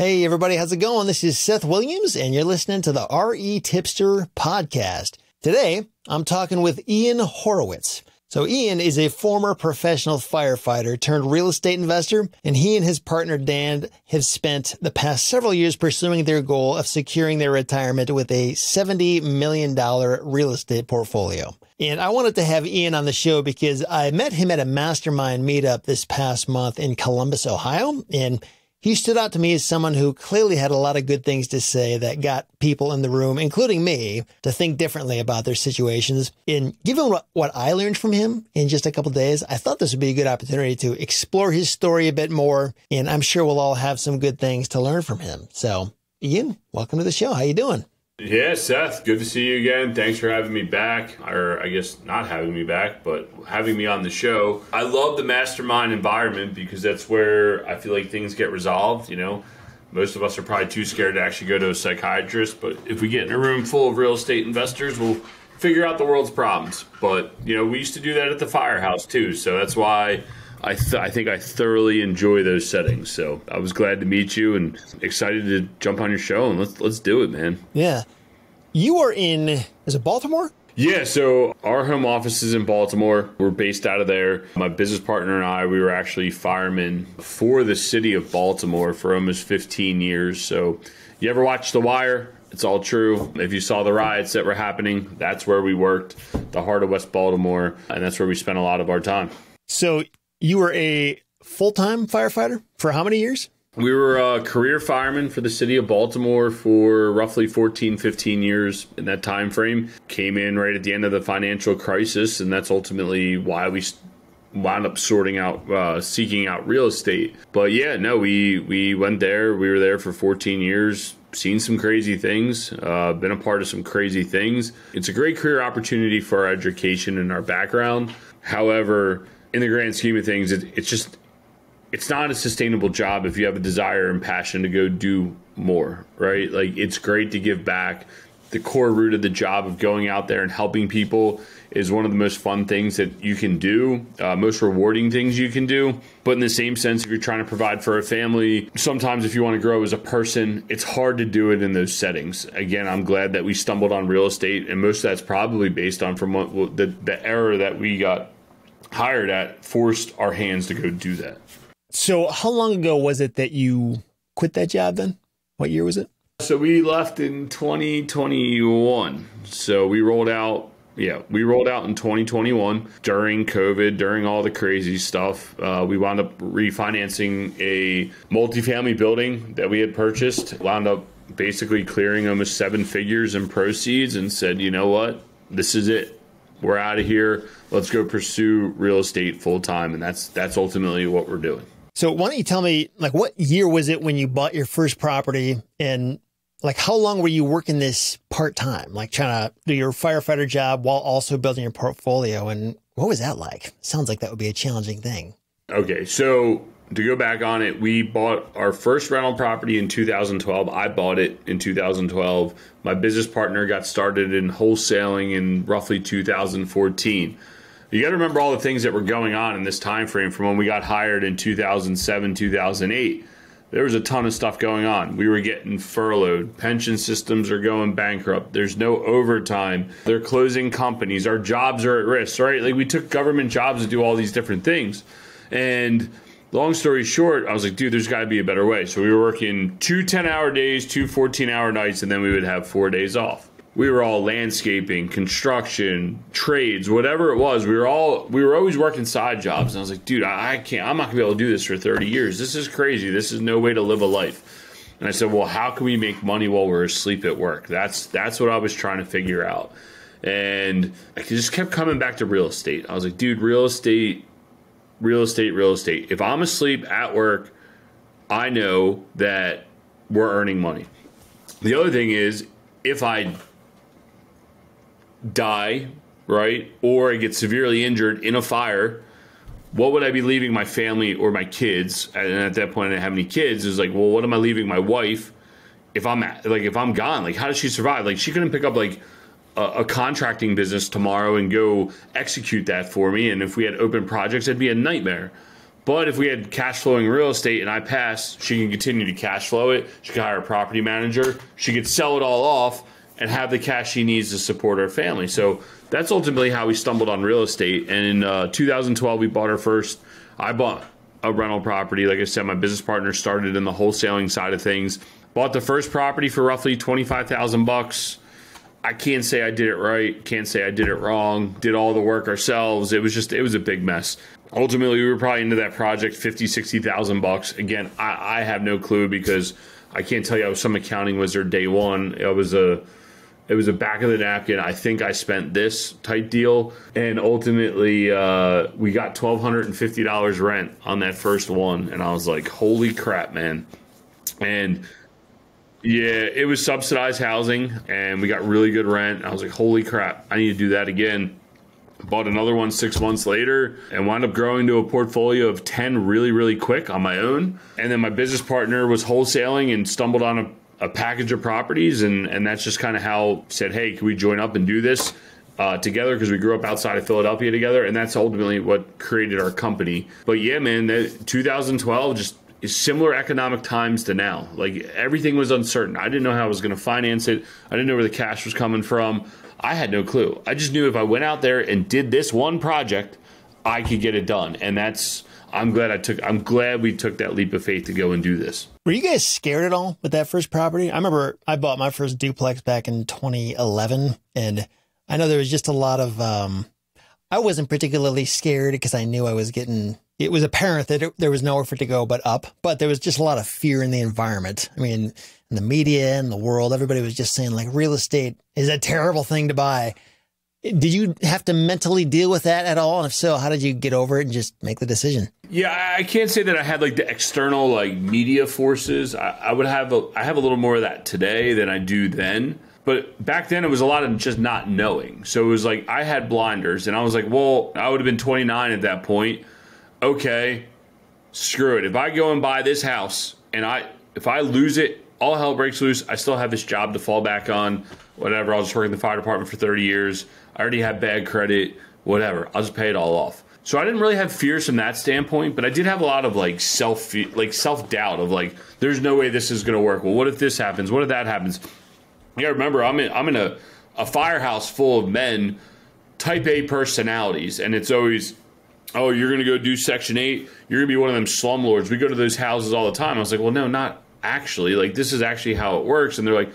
Hey everybody, how's it going? This is Seth Williams and you're listening to the REtipster podcast. Today, I'm talking with Ian Horowitz. So Ian is a former professional firefighter turned real estate investor, and he and his partner Dan have spent the past several years pursuing their goal of securing their retirement with a $70 million real estate portfolio. And I wanted to have Ian on the show because I met him at a mastermind meetup this past month in Columbus, Ohio, and he stood out to me as someone who clearly had a lot of good things to say that got people in the room, including me, to think differently about their situations. And given what I learned from him in just a couple of days, I thought this would be a good opportunity to explore his story a bit more. And I'm sure we'll all have some good things to learn from him. So, Ian, welcome to the show. How you doing? Yeah, Seth, good to see you again. Thanks for having me back, or I guess not having me back, but having me on the show. I love the mastermind environment because that's where I feel like things get resolved. You know, most of us are probably too scared to actually go to a psychiatrist, but if we get in a room full of real estate investors, we'll figure out the world's problems. But, you know, we used to do that at the firehouse too, so that's why I think I thoroughly enjoy those settings. So I was glad to meet you and excited to jump on your show, and let's do it, man. Yeah. You are in, is it Baltimore? Yeah, so our home office is in Baltimore. We're based out of there. My business partner and I, we were actually firemen for the city of Baltimore for almost 15 years. So you ever watch The Wire? It's all true. If you saw the riots that were happening, that's where we worked, the heart of West Baltimore, and that's where we spent a lot of our time. So you were a full-time firefighter for how many years? We were career firemen for the city of Baltimore for roughly 14, 15 years in that time frame. Came in right at the end of the financial crisis, and that's ultimately why we wound up seeking out real estate. But yeah, no, we went there. We were there for 14 years. Seen some crazy things, been a part of some crazy things. It's a great career opportunity for our education and our background. However, in the grand scheme of things, it's not a sustainable job if you have a desire and passion to go do more, right? Like, it's great to give back. The core root of the job of going out there and helping people is one of the most fun things that you can do, most rewarding things you can do. But in the same sense, if you're trying to provide for a family, sometimes if you want to grow as a person, it's hard to do it in those settings. Again, I'm glad that we stumbled on real estate, and most of that's probably based on from the era that we got hired at forced our hands to go do that. So how long ago was it that you quit that job then? What year was it? So we left in 2021. So we rolled out in 2021 during COVID, during all the crazy stuff. We wound up refinancing a multifamily building that we had purchased, wound up basically clearing almost 7 figures in proceeds, and said, you know what, this is it. We're out of here. Let's go pursue real estate full time. And that's ultimately what we're doing. So why don't you tell me, like, what year was it when you bought your first property, and like, how long were you working this part-time, like trying to do your firefighter job while also building your portfolio? And what was that like? Sounds like that would be a challenging thing. Okay. So to go back on it, we bought our first rental property in 2012. I bought it in 2012. My business partner got started in wholesaling in roughly 2014. You got to remember all the things that were going on in this time frame from when we got hired in 2007, 2008. There was a ton of stuff going on. We were getting furloughed. Pension systems are going bankrupt. There's no overtime. They're closing companies. Our jobs are at risk, right? Like, we took government jobs to do all these different things. And long story short, I was like, dude, there's got to be a better way. So we were working 2 10-hour days, 2 14-hour nights, and then we would have 4 days off. We were all landscaping, construction, trades, whatever it was. We were always working side jobs. And I was like, dude, I'm not gonna be able to do this for 30 years. This is crazy. This is no way to live a life. And I said, well, how can we make money while we're asleep at work? That's what I was trying to figure out. And I just kept coming back to real estate. I was like, dude, real estate. If I'm asleep at work, I know that we're earning money. The other thing is, if I die, right, or I get severely injured in a fire, what would I be leaving my family or my kids? And at that point, I didn't have any kids. It's like, well, what am I leaving my wife if I'm gone? Like, how does she survive? Like, she couldn't pick up like a contracting business tomorrow and go execute that for me. And if we had open projects, it'd be a nightmare. But if we had cash flowing real estate and I passed, she can continue to cash flow it. She could hire a property manager. She could sell it all off and have the cash she needs to support her family. So that's ultimately how we stumbled on real estate. And in 2012, we bought our first. I bought a rental property. Like I said, my business partner started in the wholesaling side of things. Bought the first property for roughly $25,000. I can't say I did it right. Can't say I did it wrong. Did all the work ourselves. It was a big mess. Ultimately, we were probably into that project $50,000-$60,000. Again, I have no clue because I can't tell you I was some accounting wizard day one. It was a back of the napkin. I think I spent this type deal, and ultimately we got $1,250 rent on that first one, and I was like, holy crap, man. And yeah, it was subsidized housing, and we got really good rent. I was like, holy crap, I need to do that again. Bought another one 6 months later and wound up growing to a portfolio of 10 really, really quick on my own. And then my business partner was wholesaling and stumbled on a package of properties. And that's just kind of how said, hey, can we join up and do this together? Because we grew up outside of Philadelphia together. And that's ultimately what created our company. But yeah, man, 2012 just is similar economic times to now. Like everything was uncertain. I didn't know how I was going to finance it. I didn't know where the cash was coming from. I had no clue. I just knew if I went out there and did this one project, I could get it done. And I'm glad we took that leap of faith to go and do this. Were you guys scared at all with that first property? I remember I bought my first duplex back in 2011, and I know there was just a lot of, I wasn't particularly scared because I knew it was apparent that there was nowhere for it to go but up, but there was just a lot of fear in the environment. I mean, in the media and the world, everybody was just saying like real estate is a terrible thing to buy. Did you have to mentally deal with that at all? And if so, how did you get over it and just make the decision? Yeah, I can't say that I had like the external like media forces. I have a little more of that today than I do then. But back then it was a lot of just not knowing. So it was like I had blinders and I was like, well, I would have been 29 at that point. Okay, screw it. If I go and buy this house and if I lose it, all hell breaks loose. I still have this job to fall back on, whatever. I'll just work in the fire department for 30 years. I already have bad credit, whatever. I'll just pay it all off. So I didn't really have fears from that standpoint, but I did have a lot of like self-doubt of like, there's no way this is going to work. Well, what if this happens? What if that happens? Yeah, remember, I'm in a firehouse full of men, type A personalities, and it's always, oh, you're going to go do Section 8? You're going to be one of them slumlords. We go to those houses all the time. I was like, well, no, not actually. Like, this is actually how it works. And they're like,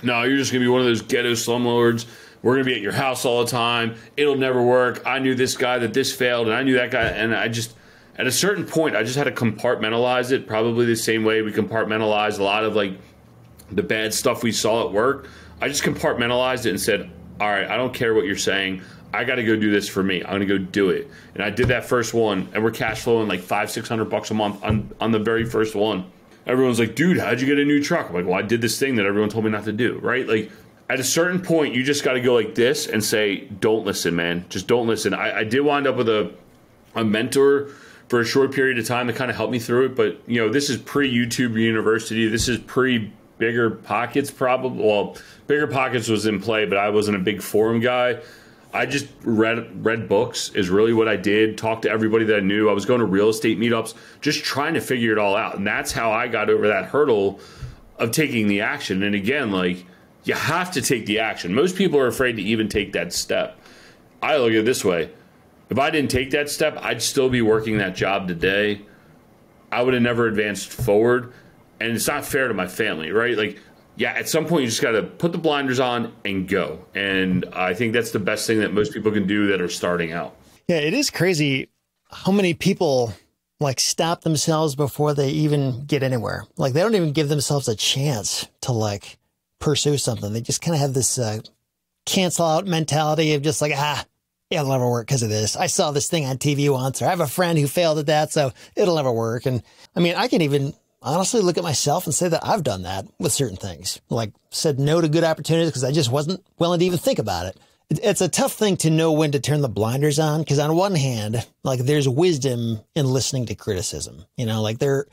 no, you're just going to be one of those ghetto slumlords. We're going to be at your house all the time. It'll never work. I knew this guy that this failed, and I knew that guy. And I just, at a certain point, I just had to compartmentalize it, probably the same way we compartmentalize a lot of, like, the bad stuff we saw at work. I just compartmentalized it and said, all right, I don't care what you're saying. I got to go do this for me. I'm going to go do it. And I did that first one, and we're cash flowing like $500-$600 a month on the very first one. Everyone's like, dude, how'd you get a new truck? I'm like, well, I did this thing that everyone told me not to do, right? Like, at a certain point, you just got to go like this and say, don't listen, man. Just don't listen. I did wind up with a mentor for a short period of time that kind of helped me through it. But, you know, this is pre-YouTube University. This is pre-Bigger Pockets probably. Well, Bigger Pockets was in play, but I wasn't a big forum guy. I just read books is really what I did. Talked to everybody that I knew. I was going to real estate meetups, just trying to figure it all out. And that's how I got over that hurdle of taking the action. And again, like, you have to take the action. Most people are afraid to even take that step. I look at it this way. If I didn't take that step, I'd still be working that job today. I would have never advanced forward. And it's not fair to my family, right? Like, yeah, at some point you just got to put the blinders on and go. And I think that's the best thing that most people can do that are starting out. Yeah, it is crazy how many people like stop themselves before they even get anywhere. Like they don't even give themselves a chance to like pursue something. They just kind of have this cancel out mentality of just like, it'll never work because of this. I saw this thing on TV once, or I have a friend who failed at that, so it'll never work. And I mean, I can even honestly look at myself and say that I've done that with certain things, like said no to good opportunities because I just wasn't willing to even think about it. It's a tough thing to know when to turn the blinders on, because on one hand, like there's wisdom in listening to criticism. You know, like there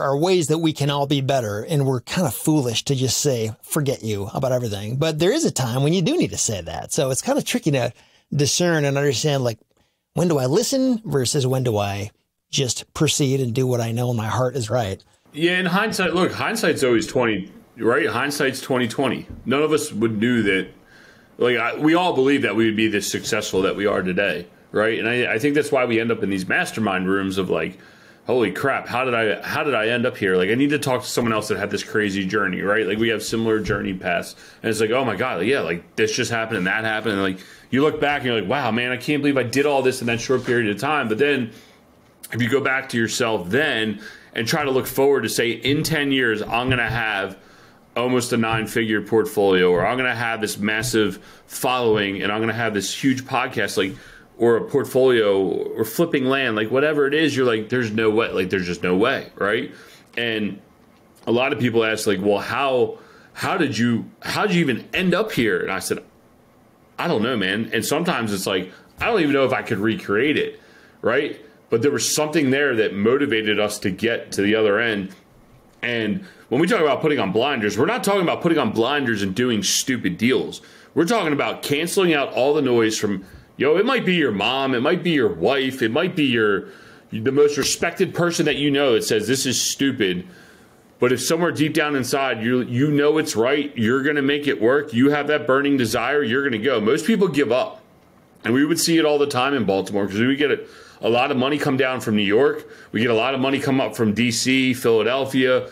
are ways that we can all be better, and we're kind of foolish to just say, forget you about everything. But there is a time when you do need to say that. So it's kind of tricky to discern and understand, like, when do I listen versus when do I just proceed and do what I know in my heart is right. Yeah, in hindsight, look, hindsight's always 20, right? Hindsight's 2020. None of us would knew that. Like we all believe that we would be this successful that we are today, right? And I think that's why we end up in these mastermind rooms of like, holy crap, how did I end up here? Like I need to talk to someone else that had this crazy journey, right? Like we have similar journey paths, and it's like, oh my god, yeah, like this just happened and that happened, and like you look back and you're like, wow, man, I can't believe I did all this in that short period of time. But then if you go back to yourself then and try to look forward to say in 10 years, I'm going to have almost a 9-figure portfolio, or I'm going to have this massive following, and I'm going to have this huge podcast, like, or a portfolio, or flipping land, like whatever it is, you're like, there's no way, like there's just no way, right? And a lot of people ask, like, well, how did you even end up here? And I said, I don't know, man. And sometimes it's like, I don't even know if I could recreate it, right? But there was something there that motivated us to get to the other end. And when we talk about putting on blinders, we're not talking about putting on blinders and doing stupid deals. We're talking about canceling out all the noise from, it might be your mom, it might be your wife, it might be the most respected person that you know that says this is stupid. But if somewhere deep down inside, you know it's right, you're going to make it work, you have that burning desire, you're going to go. Most people give up. And we would see it all the time in Baltimore because we would get a lot of money come down from New York. We get a lot of money come up from D.C., Philadelphia,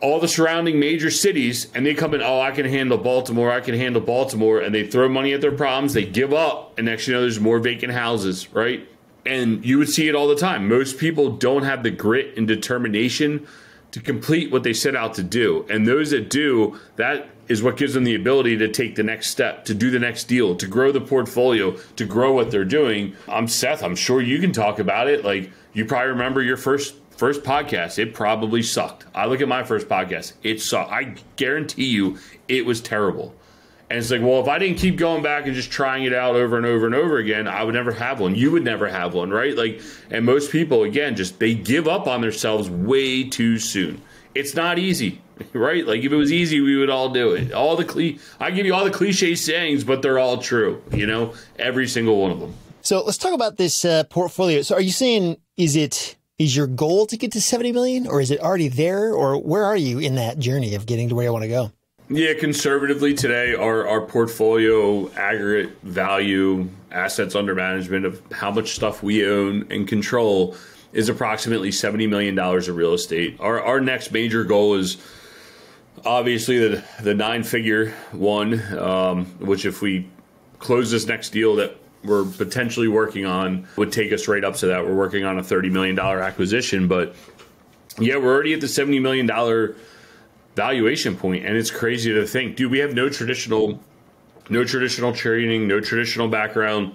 all the surrounding major cities, and they come in, I can handle Baltimore, and they throw money at their problems, they give up, and next you know there's more vacant houses, right? And you would see it all the time. Most people don't have the grit and determination to complete what they set out to do. And those that do, that is what gives them the ability to take the next step, to do the next deal, to grow the portfolio, to grow what they're doing. I'm Seth. I'm sure you can talk about it. Like, you probably remember your first podcast. It probably sucked. I look at my first podcast. It sucked. I guarantee you it was terrible. And it's like, well, if I didn't keep going back and just trying it out over and over and over again, I would never have one. You would never have one, right? Like, and most people, again, just they give up on themselves way too soon. It's not easy, right? Like, if it was easy, we would all do it. I give you all the cliche sayings, but they're all true, every single one of them. So let's talk about this portfolio. So are you saying, is your goal to get to 70 million, or is it already there, or where are you in that journey of getting to where you want to go? Yeah, conservatively today, our portfolio aggregate value, assets under management of how much stuff we own and control is approximately $70 million of real estate. Our next major goal is obviously the 9-figure one, which if we close this next deal that we're potentially working on would take us right up to that. We're working on a $30 million acquisition, but yeah, we're already at the $70 million valuation point, and it's crazy to think, dude, we have no traditional training, no traditional background,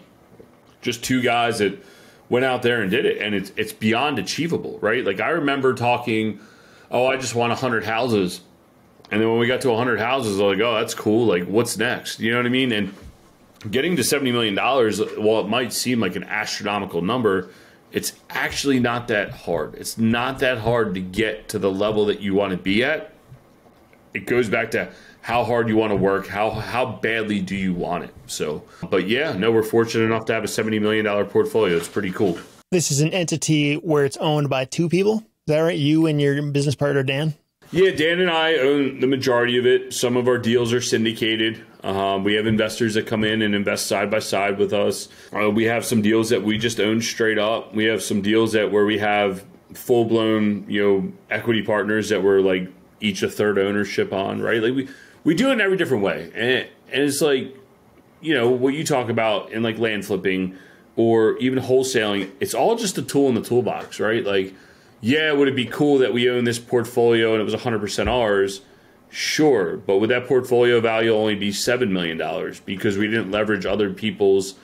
just two guys that went out there and did it, and it's beyond achievable, right? Like, I remember talking, I just want 100 houses, and then when we got to 100 houses, I was like, that's cool, like, what's next? You know what I mean? And getting to $70 million, while it might seem like an astronomical number, it's actually not that hard. It's not that hard to get to the level that you want to be at. It goes back to how hard you want to work, how badly do you want it. So, but yeah, no, we're fortunate enough to have a $70 million portfolio. It's pretty cool. This is an entity where it's owned by two people. Is that right? You and your business partner, Dan? Yeah, Dan and I own the majority of it. Some of our deals are syndicated. We have investors that come in and invest side by side with us. We have some deals that we just own straight up. We have some deals where we have full-blown, equity partners that we're like each a third ownership on, right? Like we do it in every different way. And it's like, what you talk about in like land flipping or even wholesaling, it's all just a tool in the toolbox, right? Like, yeah, would it be cool that we own this portfolio and it was 100% ours? Sure. But would that portfolio value only be $7 million because we didn't leverage other people's,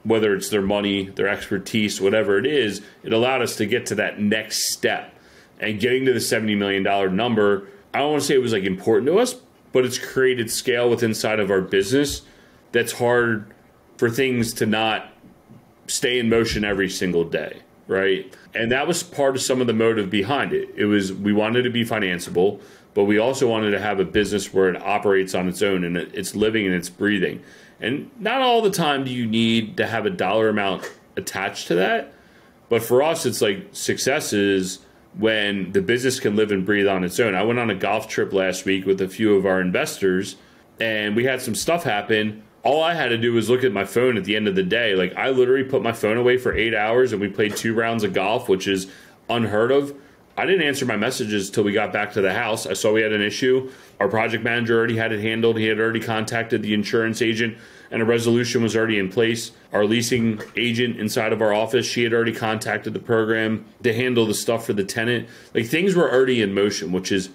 whether it's their money, their expertise, whatever it is, it allowed us to get to that next step. And getting to the $70 million number, I don't want to say it was like important to us, but it's created scale within inside of our business that's hard for things to not stay in motion every single day, right? And that was part of some of the motive behind it. It was, we wanted to be financeable, but we also wanted to have a business where it operates on its own and it's living and it's breathing. And not all the time do you need to have a dollar amount attached to that, But for us, it's like success is when the business can live and breathe on its own. I went on a golf trip last week with a few of our investors, and we had some stuff happen. All I had to do was look at my phone at the end of the day. Like, I literally put my phone away for 8 hours, and we played 2 rounds of golf, which is unheard of. I didn't answer my messages till we got back to the house. I saw we had an issue. Our project manager already had it handled. He had already contacted the insurance agent, and a resolution was already in place. Our leasing agent inside of our office, she had already contacted the program to handle the stuff for the tenant. Like, things were already in motion, which is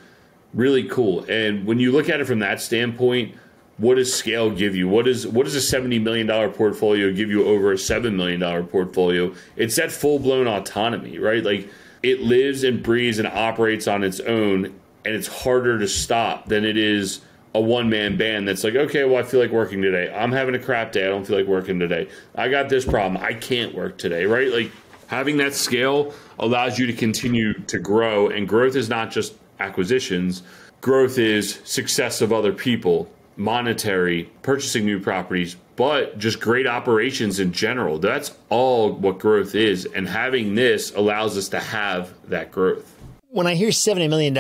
really cool. And when you look at it from that standpoint, what does scale give you? What does a $70 million portfolio give you over a $7 million portfolio? It's that full-blown autonomy, right? Like, it lives and breathes and operates on its own, and it's harder to stop than it is a one-man band that's like, okay, well, I feel like working today. I'm having a crap day. I don't feel like working today. I got this problem. I can't work today, right? Like, having that scale allows you to continue to grow, and growth is not just acquisitions. Growth is success of other people, monetary, purchasing new properties, but just great operations in general. That's all what growth is, and having this allows us to have that growth. When I hear $70 million,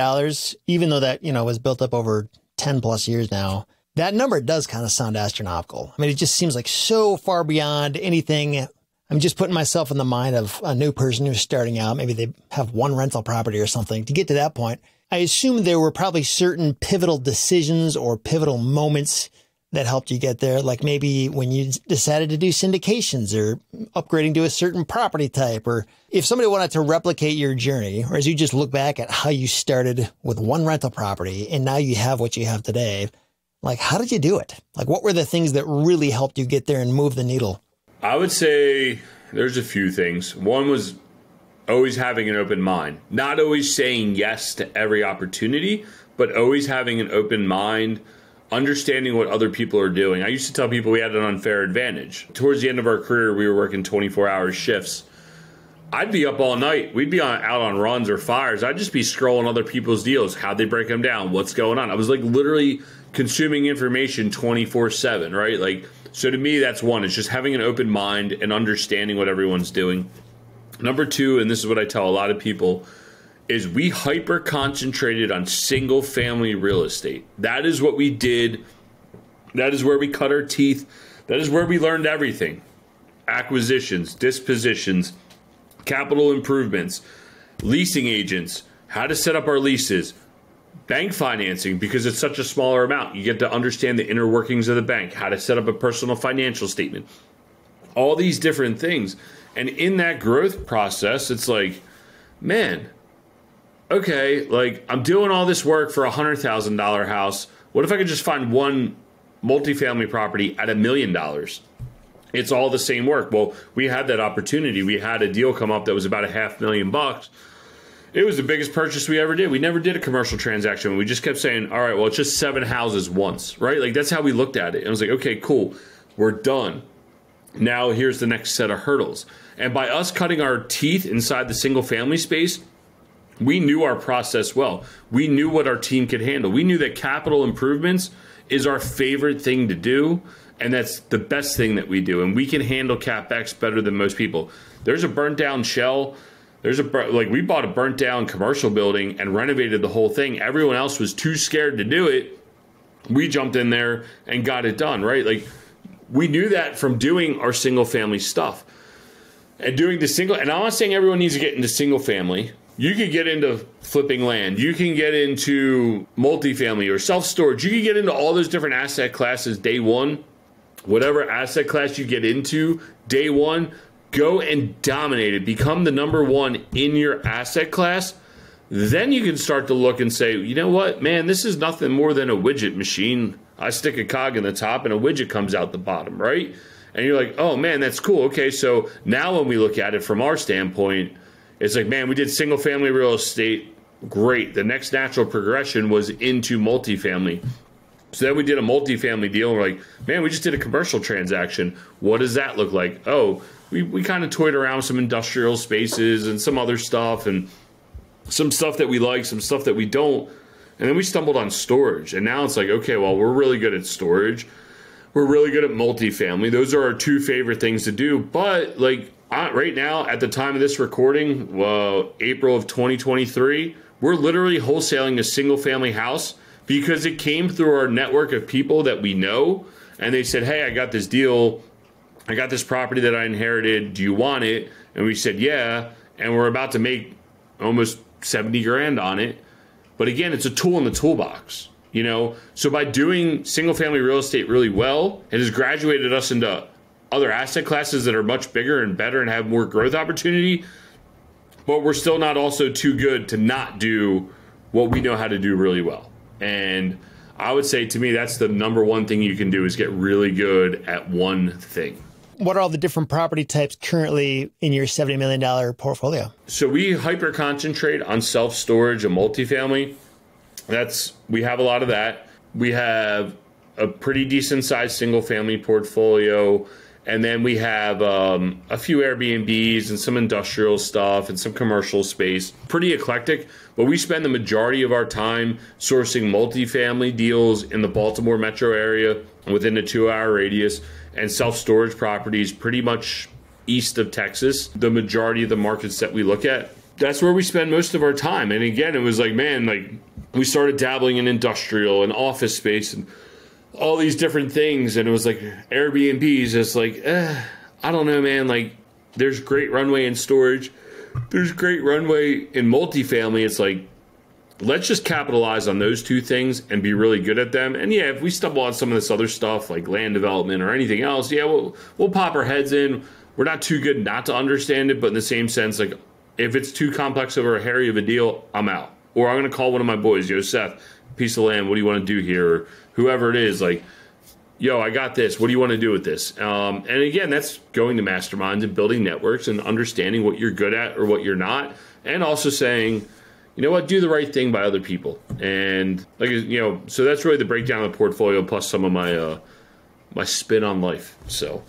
even though that, was built up over 10 plus years now, that number does kind of sound astronomical. I mean, it just seems like so far beyond anything. I'm just putting myself in the mind of a new person who's starting out. Maybe they have one rental property or something. To get to that point, I assume there were probably certain pivotal decisions or pivotal moments that helped you get there. Like maybe when you decided to do syndications or upgrading to a certain property type, or if somebody wanted to replicate your journey, or as you just look back at how you started with one rental property and now you have what you have today, like, how did you do it? Like, what were the things that really helped you get there and move the needle? I would say there's a few things. One was always having an open mind, not always saying yes to every opportunity, but always having an open mind, understanding what other people are doing. I used to tell people we had an unfair advantage. Towards the end of our career, we were working 24-hour shifts. I'd be up all night. We'd be out on runs or fires. I'd just be scrolling other people's deals, how'd they break them down, what's going on. I was like literally consuming information 24/7, right? Like, so to me, that's one. It's just having an open mind and understanding what everyone's doing. Number two, and this is what I tell a lot of people, is we hyper concentrated on single family real estate. That is what we did. That is where we cut our teeth. That is where we learned everything. Acquisitions, dispositions, capital improvements, leasing agents, how to set up our leases, bank financing, because it's such a smaller amount. You get to understand the inner workings of the bank, how to set up a personal financial statement, all these different things. And in that growth process, it's like, man, okay, like I'm doing all this work for a $100,000 house. What if I could just find one multifamily property at $1 million? It's all the same work. Well, we had that opportunity. We had a deal come up that was about $500,000. It was the biggest purchase we ever did. We never did a commercial transaction. We just kept saying, all right, well, it's just 7 houses once, right? Like, that's how we looked at it. And I was like, okay, cool. We're done. Now here's the next set of hurdles. And by us cutting our teeth inside the single family space, we knew our process well. We knew what our team could handle. We knew that capital improvements is our favorite thing to do, and that's the best thing that we do. And we can handle CapEx better than most people. There's a burnt down shell. We bought a burnt down commercial building and renovated the whole thing. Everyone else was too scared to do it. We jumped in there and got it done, right? Like, we knew that from doing our single family stuff. And doing the single, and I'm not saying everyone needs to get into single family. You could get into flipping land. You can get into multifamily or self-storage. You can get into all those different asset classes day one. Whatever asset class you get into day one, go and dominate it. Become the number one in your asset class. Then you can start to look and say, you know what, man, this is nothing more than a widget machine. I stick a cog in the top and a widget comes out the bottom, right? And you're like, oh, man, that's cool. Okay, so now when we look at it from our standpoint, it's like, man, we did single family real estate. Great. The next natural progression was into multifamily. So then we did a multifamily deal. And we're like, man, we just did a commercial transaction. What does that look like? Oh, we kind of toyed around with some industrial spaces and some other stuff and some stuff that we like, some stuff that we don't. And then we stumbled on storage. And now it's like, okay, well, we're really good at storage. We're really good at multifamily. Those are our two favorite things to do. But like, Right now, at the time of this recording, April of 2023, we're literally wholesaling a single family house because it came through our network of people that we know. And they said, hey, I got this deal. I got this property that I inherited. Do you want it? And we said, yeah. And we're about to make almost 70 grand on it. But again, it's a tool in the toolbox, you know? So by doing single family real estate really well, it has graduated us into other asset classes that are much bigger and better and have more growth opportunity. But we're still not also too good to not do what we know how to do really well. And I would say, to me, that's the number one thing you can do, is get really good at one thing. What are all the different property types currently in your $70 million portfolio? So we hyper concentrate on self-storage and multifamily. We have a lot of that. We have a pretty decent sized single family portfolio. And then we have a few Airbnbs and some industrial stuff and some commercial space. Pretty eclectic, but we spend the majority of our time sourcing multifamily deals in the Baltimore metro area within a 2-hour radius, and self-storage properties pretty much east of Texas. The majority of the markets that we look at, that's where we spend most of our time. And again, it was like, man, like we started dabbling in industrial and office space and all these different things, and it was like Airbnbs. It's like, I don't know, man. Like, there's great runway in storage, there's great runway in multifamily. It's like, let's just capitalize on those two things and be really good at them. And yeah, if we stumble on some of this other stuff like land development or anything else, yeah, we'll pop our heads in. We're not too good not to understand it, but in the same sense, like if it's too complex over a hairy of a deal, I'm out. Or I'm gonna call one of my boys, yo, Seth, piece of land, what do you want to do here? Or whoever it is, like, yo, I got this. What do you want to do with this? And again, that's going to masterminds and building networks and understanding what you're good at or what you're not. And also saying, you know what, do the right thing by other people. And like, you know, so that's really the breakdown of the portfolio plus some of my my spin on life. So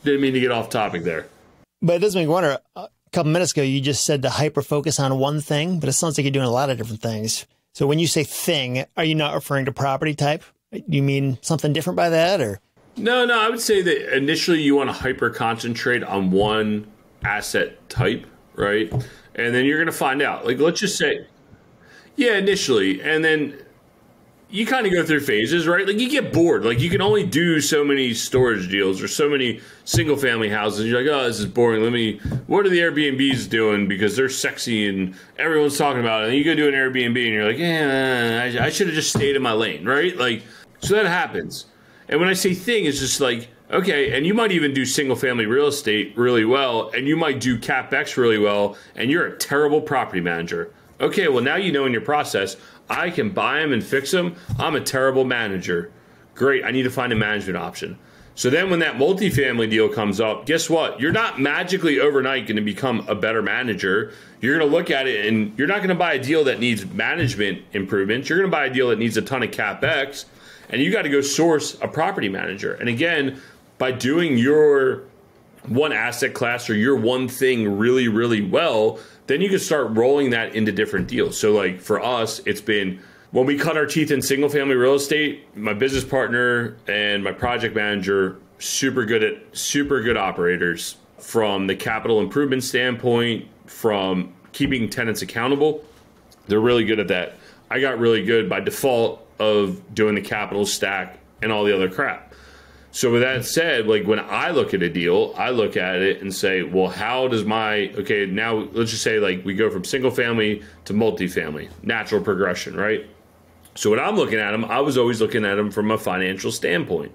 didn't mean to get off topic there. But it does make me wonder, a couple minutes ago, you just said to hyper focus on one thing, but it sounds like you're doing a lot of different things. So when you say thing, are you not referring to property type? Do you mean something different by that, or? No, I would say that initially you want to hyper concentrate on one asset type, right? And then you're going to find out. Like, let's just say, yeah, initially. And then you kind of go through phases, right? Like, you get bored. Like, you can only do so many storage deals or so many single family houses. You're like, oh, this is boring. What are the Airbnbs doing? Because they're sexy and everyone's talking about it. And you go do an Airbnb and you're like, yeah, I should have just stayed in my lane, right? Like, so that happens. And when I say thing, it's just like, okay, and you might even do single family real estate really well, and you might do CapEx really well, and you're a terrible property manager. Okay, well, now you know in your process, I can buy them and fix them. I'm a terrible manager. Great, I need to find a management option. So then when that multifamily deal comes up, guess what? You're not magically overnight going to become a better manager. You're going to look at it, and you're not going to buy a deal that needs management improvements. You're going to buy a deal that needs a ton of CapEx, and you got to go source a property manager. And again, by doing your one asset class or your one thing really, really well, then you can start rolling that into different deals. So like for us, it's been when we cut our teeth in single family real estate, my business partner and my project manager, super good operators from the capital improvement standpoint, from keeping tenants accountable. They're really good at that. I got really good by default of doing the capital stack and all the other crap. So with that said, like when I look at a deal, I look at it and say, well, how does okay, now let's just say like we go from single family to multifamily, natural progression, right? So when I'm looking at them, I was always looking at them from a financial standpoint.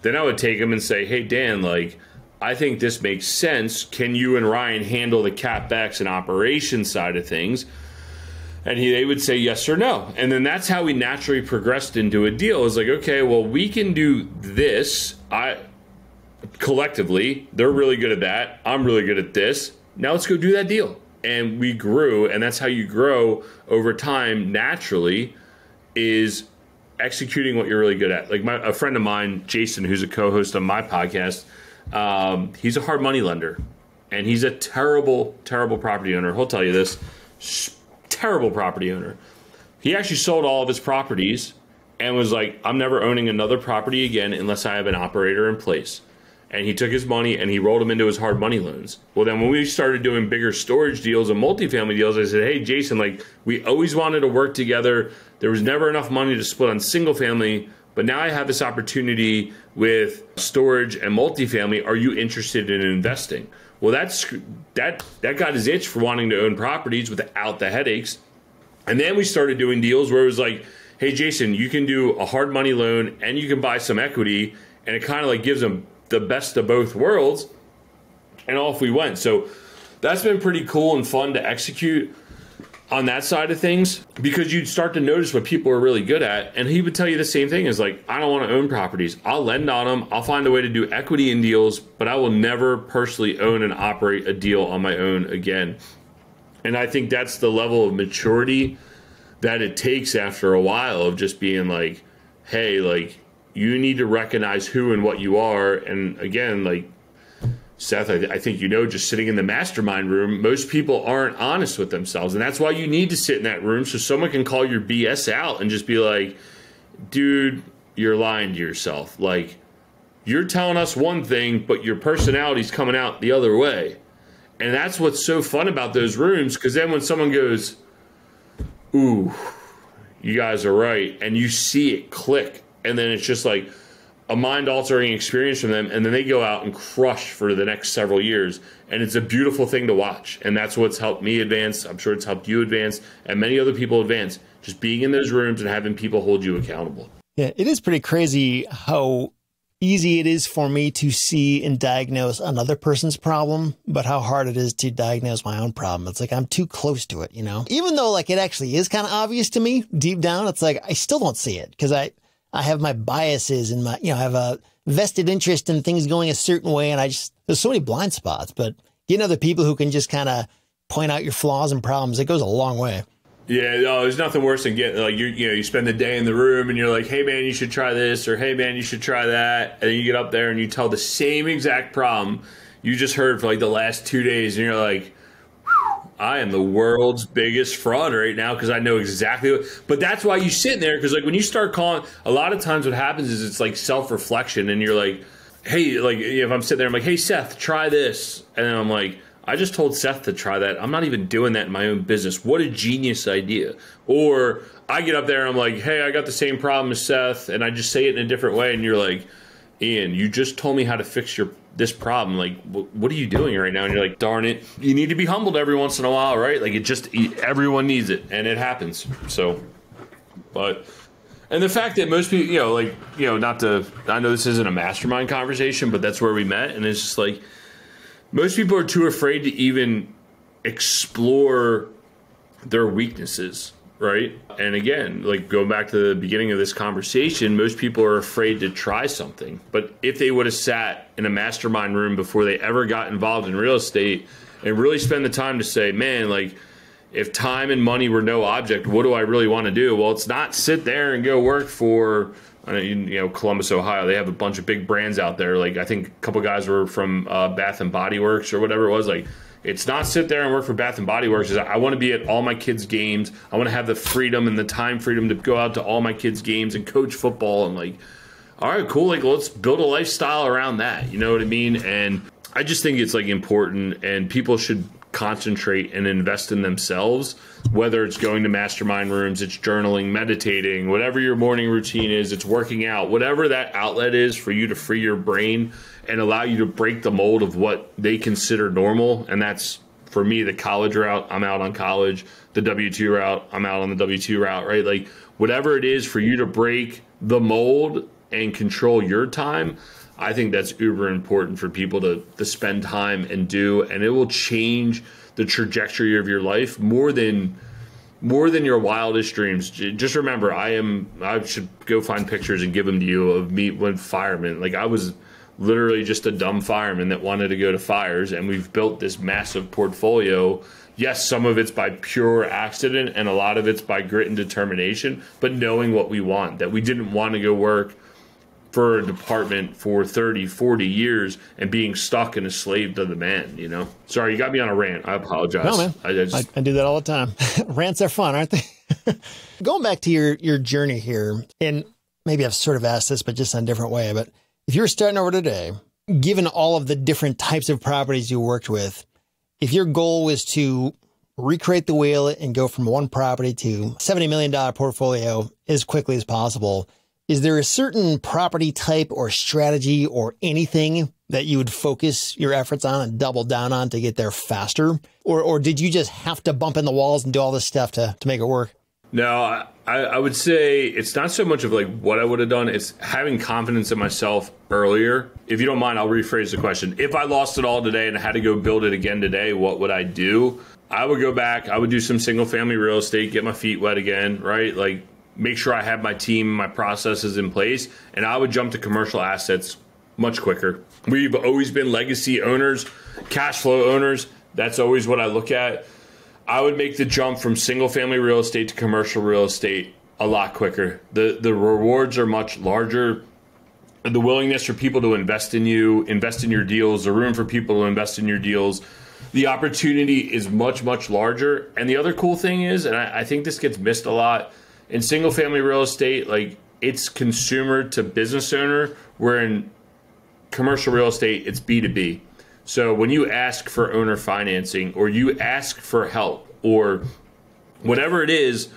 Then I would take them and say, hey, Dan, like, I think this makes sense. Can you and Ryan handle the CapEx and operations side of things? And they would say yes or no. And then that's how we naturally progressed into a deal. It's like, okay, well, we can do this. Collectively, they're really good at that. I'm really good at this. Now let's go do that deal. And we grew, and that's how you grow over time naturally, is executing what you're really good at. Like a friend of mine, Jason, who's a co-host on my podcast, he's a hard money lender. And he's a terrible, terrible property owner. He'll tell you this. Terrible property owner. He actually sold all of his properties and was like, I'm never owning another property again unless I have an operator in place. and he took his money and he rolled them into his hard money loans. Well, then when we started doing bigger storage deals and multifamily deals, I said, hey, Jason, like, we always wanted to work together. There was never enough money to split on single family, but now I have this opportunity with storage and multifamily. Are you interested in investing? Well, that got his itch for wanting to own properties without the headaches. And then we started doing deals where it was like, hey, Jason, you can do a hard money loan and you can buy some equity, and it kind of like gives them the best of both worlds. And off we went. So that's been pretty cool and fun to execute on that side of things, because you'd start to notice what people are really good at. And he would tell you the same thing, is like, I don't want to own properties. I'll lend on them. I'll find a way to do equity in deals, but I will never personally own and operate a deal on my own again. And I think that's the level of maturity that it takes after a while of just being like, hey, like, you need to recognize who and what you are. And again, like, Seth, I think, just sitting in the mastermind room, most people aren't honest with themselves. And that's why you need to sit in that room so someone can call your BS out and just be like, dude, you're lying to yourself. Like, you're telling us one thing, but your personality's coming out the other way. And that's what's so fun about those rooms, because then when someone goes, ooh, you guys are right, and you see it click, and then it's just like a mind-altering experience from them, and then they go out and crush for the next several years, and it's a beautiful thing to watch. And that's what's helped me advance. I'm sure it's helped you advance, and many other people advance, just being in those rooms and having people hold you accountable. Yeah, it is pretty crazy how easy it is for me to see and diagnose another person's problem, but how hard it is to diagnose my own problem. It's like I'm too close to it, Even though like it actually is kind of obvious to me deep down, it's like I still don't see it because I have my biases and my, I have a vested interest in things going a certain way. And there's so many blind spots, but getting other people who can just kind of point out your flaws and problems, it goes a long way. Yeah, no, there's nothing worse than getting like you spend the day in the room and you're like, hey man, you should try this, or hey man, you should try that, and then you get up there and you tell the same exact problem you just heard for like the last 2 days, and you're like, I am the world's biggest fraud right now because I know exactly what. But that's why you sit in there, because like when you start calling, a lot of times what happens is it's like self-reflection, and you're like, hey, like if I'm sitting there, I'm like, hey Seth, try this, and then I'm like, I just told Seth to try that. I'm not even doing that in my own business. What a genius idea. Or I get up there and I'm like, hey, I got the same problem as Seth, and I just say it in a different way, and you're like, Ian, you just told me how to fix this problem. Like, what are you doing right now? And you're like, darn it. You need to be humbled every once in a while, right? Like, everyone needs it, and it happens. So, and the fact that most people, I know this isn't a mastermind conversation, but that's where we met, and it's just like, most people are too afraid to even explore their weaknesses, right? And again, like going back to the beginning of this conversation, most people are afraid to try something. But if they would have sat in a mastermind room before they ever got involved in real estate and really spend the time to say, man, like if time and money were no object, what do I really want to do? Well, it's not sit there and go work for Columbus, Ohio. They have a bunch of big brands out there. Like I think a couple guys were from Bath and Body Works or whatever it was. Like it's not sit there and work for Bath and Body Works. It's I want to be at all my kids' games. I want to have the freedom and the time freedom to go out to all my kids' games and coach football. And like, all right, cool. Like let's build a lifestyle around that. You know what I mean? And I just think it's like important, and people should concentrate and invest in themselves, whether it's going to mastermind rooms, it's journaling, meditating, whatever your morning routine is, it's working out, whatever that outlet is for you to free your brain and allow you to break the mold of what they consider normal. And that's, for me, the college route. I'm out on college. The W-2 route. I'm out on the W-2 route, right? Like whatever it is for you to break the mold and control your time, I think that's uber important for people to spend time and do, and it will change the trajectory of your life more than your wildest dreams. Just remember, I should go find pictures and give them to you of me when fireman. Like I was literally just a dumb fireman that wanted to go to fires, and we've built this massive portfolio. Yes, some of it's by pure accident and a lot of it's by grit and determination, but knowing what we want, that we didn't want to go work for a department for 30, 40 years and being stuck and a slave to the man, Sorry, you got me on a rant. I apologize. No, man. I do that all the time. Rants are fun, aren't they? Going back to your journey here, and maybe I've sort of asked this, but just in a different way, but if you were starting over today given all of the different types of properties you worked with, if your goal was to recreate the wheel and go from one property to $70 million portfolio as quickly as possible, is there a certain property type or strategy or anything that you would focus your efforts on and double down on to get there faster? Or did you just have to bump in the walls and do all this stuff to make it work? No, I would say it's not so much of like what I would have done. It's having confidence in myself earlier. If you don't mind, I'll rephrase the question. If I lost it all today and I had to go build it again today, what would I do? I would go back. I would do some single family real estate, get my feet wet again, right? Like make sure I have my team, my processes in place, and I would jump to commercial assets much quicker. We've always been legacy owners, cash flow owners. That's always what I look at. I would make the jump from single family real estate to commercial real estate a lot quicker. The rewards are much larger. The willingness for people to invest in you, invest in your deals, the room for people to invest in your deals, the opportunity is much, much larger. And the other cool thing is, and I think this gets missed a lot, in single family real estate, like it's consumer to business owner, where in commercial real estate, it's B2B. So when you ask for owner financing or you ask for help or whatever it is,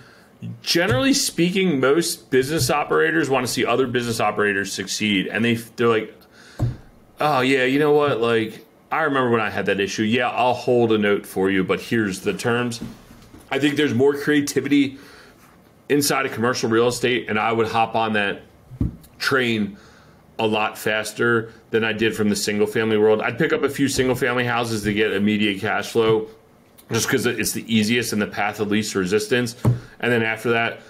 generally speaking, most business operators want to see other business operators succeed. And they're like, oh, yeah, you know what? Like, I remember when I had that issue. Yeah, I'll hold a note for you, but here's the terms. I think there's more creativity inside of commercial real estate, and I would hop on that train a lot faster than I did from the single family world. I'd pick up a few single family houses to get immediate cash flow just because it's the easiest and the path of least resistance. And then after that,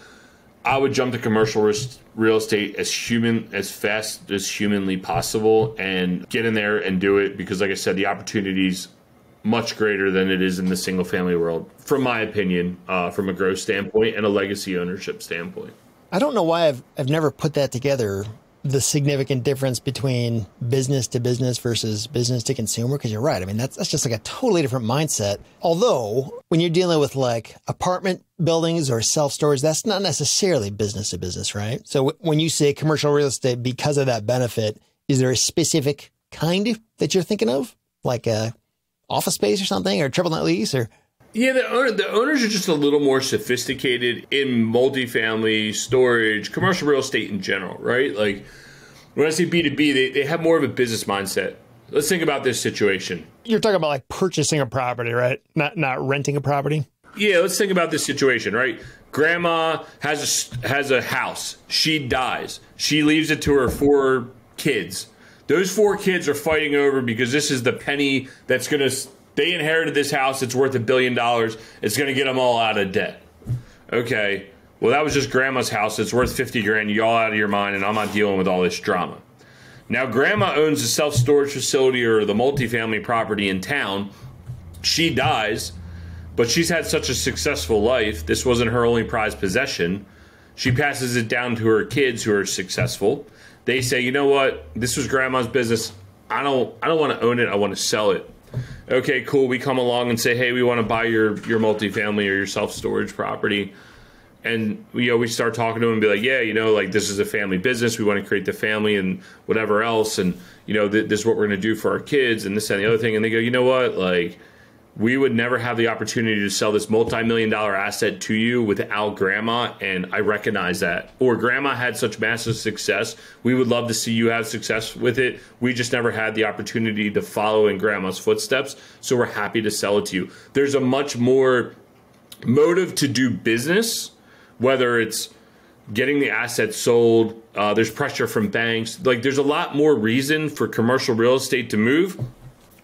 I would jump to commercial real estate as fast as humanly possible and get in there and do it because, like I said, the opportunity's much greater than it is in the single family world, from my opinion, from a growth standpoint and a legacy ownership standpoint. I don't know why I've never put that together, the significant difference between business to business versus business to consumer, because you're right. I mean, that's just like a totally different mindset. Although when you're dealing with like apartment buildings or self-storage, that's not necessarily business to business, right? So when you say commercial real estate, because of that benefit, is there a specific kind that you're thinking of? Like a office space or something, or triple net lease, or? Yeah, the owners are just a little more sophisticated in multifamily, storage, commercial real estate in general, right? Like when I say B2B, they have more of a business mindset. Let's think about this situation. You're talking about like purchasing a property, right? Not renting a property? Yeah, let's think about this situation, right? Grandma has a house. She dies. She leaves it to her 4 kids. Those 4 kids are fighting over because this is the penny that's going to... They inherited this house. It's worth $1 billion. It's going to get them all out of debt. Okay. Well, that was just grandma's house. It's worth 50 grand. You all out of your mind, and I'm not dealing with all this drama. Now, grandma owns a self-storage facility or the multifamily property in town. She dies, but she's had such a successful life. This wasn't her only prized possession. She passes it down to her kids who are successful. They say, you know what? This was grandma's business. I don't want to own it. I want to sell it. Okay, cool. We come along and say, hey, we want to buy your multifamily or your self-storage property. And we start talking to them and be like, yeah, like this is a family business. We want to create the family and whatever else. And, this is what we're going to do for our kids and this and the other thing. And they go, you know what? Like, we would never have the opportunity to sell this multi-million-dollar asset to you without grandma. And I recognize that. Or grandma had such massive success. We would love to see you have success with it. We just never had the opportunity to follow in grandma's footsteps. So we're happy to sell it to you. There's a much more motive to do business, whether it's getting the asset sold. There's pressure from banks. Like there's a lot more reason for commercial real estate to move.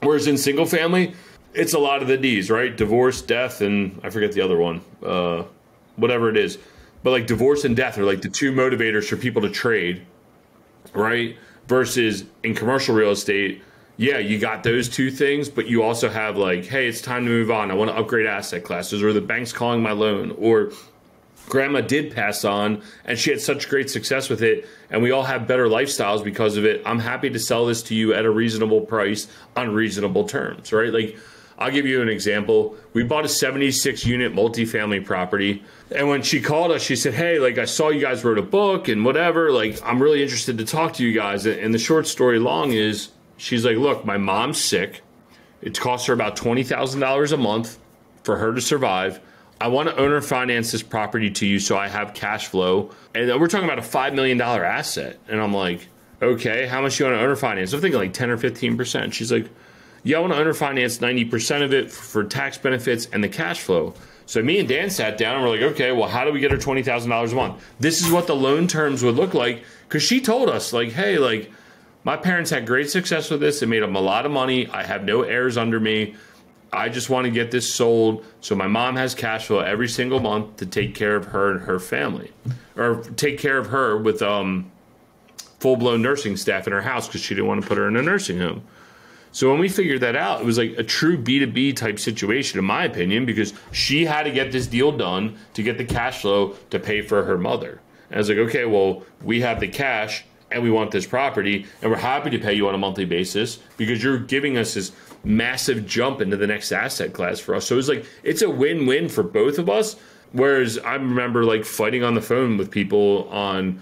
Whereas in single family, it's a lot of the D's, right? Divorce, death, and I forget the other one, whatever it is. But like divorce and death are like the 2 motivators for people to trade, right? Versus in commercial real estate, yeah, you got those 2 things, but you also have like, hey, it's time to move on. I want to upgrade asset classes, or the bank's calling my loan, or grandma did pass on and she had such great success with it, and we all have better lifestyles because of it. I'm happy to sell this to you at a reasonable price on reasonable terms, right? Like, I'll give you an example. We bought a 76-unit multifamily property, and when she called us, she said, hey, like, I saw you guys wrote a book and whatever. Like, I'm really interested to talk to you guys. And the short story long is She's like, look, my mom's sick. It costs her about $20,000 a month for her to survive. I want to owner finance this property to you so I have cash flow. And we're talking about a $5 million asset. And I'm like, okay, how much do you want to owner finance? I'm thinking like 10 or 15%. She's like, yeah, I want to owner finance 90% of it for tax benefits and the cash flow. So me and Dan sat down and we're like, okay, well, how do we get her $20,000 a month? This is what the loan terms would look like. Because she told us, like, hey, like, my parents had great success with this. They made them a lot of money. I have no heirs under me. I just want to get this sold so my mom has cash flow every single month to take care of her and her family, or take care of her with full-blown nursing staff in her house because she didn't want to put her in a nursing home. So when we figured that out, it was like a true B2B type situation, in my opinion, because she had to get this deal done to get the cash flow to pay for her mother. And I was like, okay, well, we have the cash and we want this property and we're happy to pay you on a monthly basis because you're giving us this massive jump into the next asset class for us. So it was like, it's a win-win for both of us. Whereas I remember like fighting on the phone with people on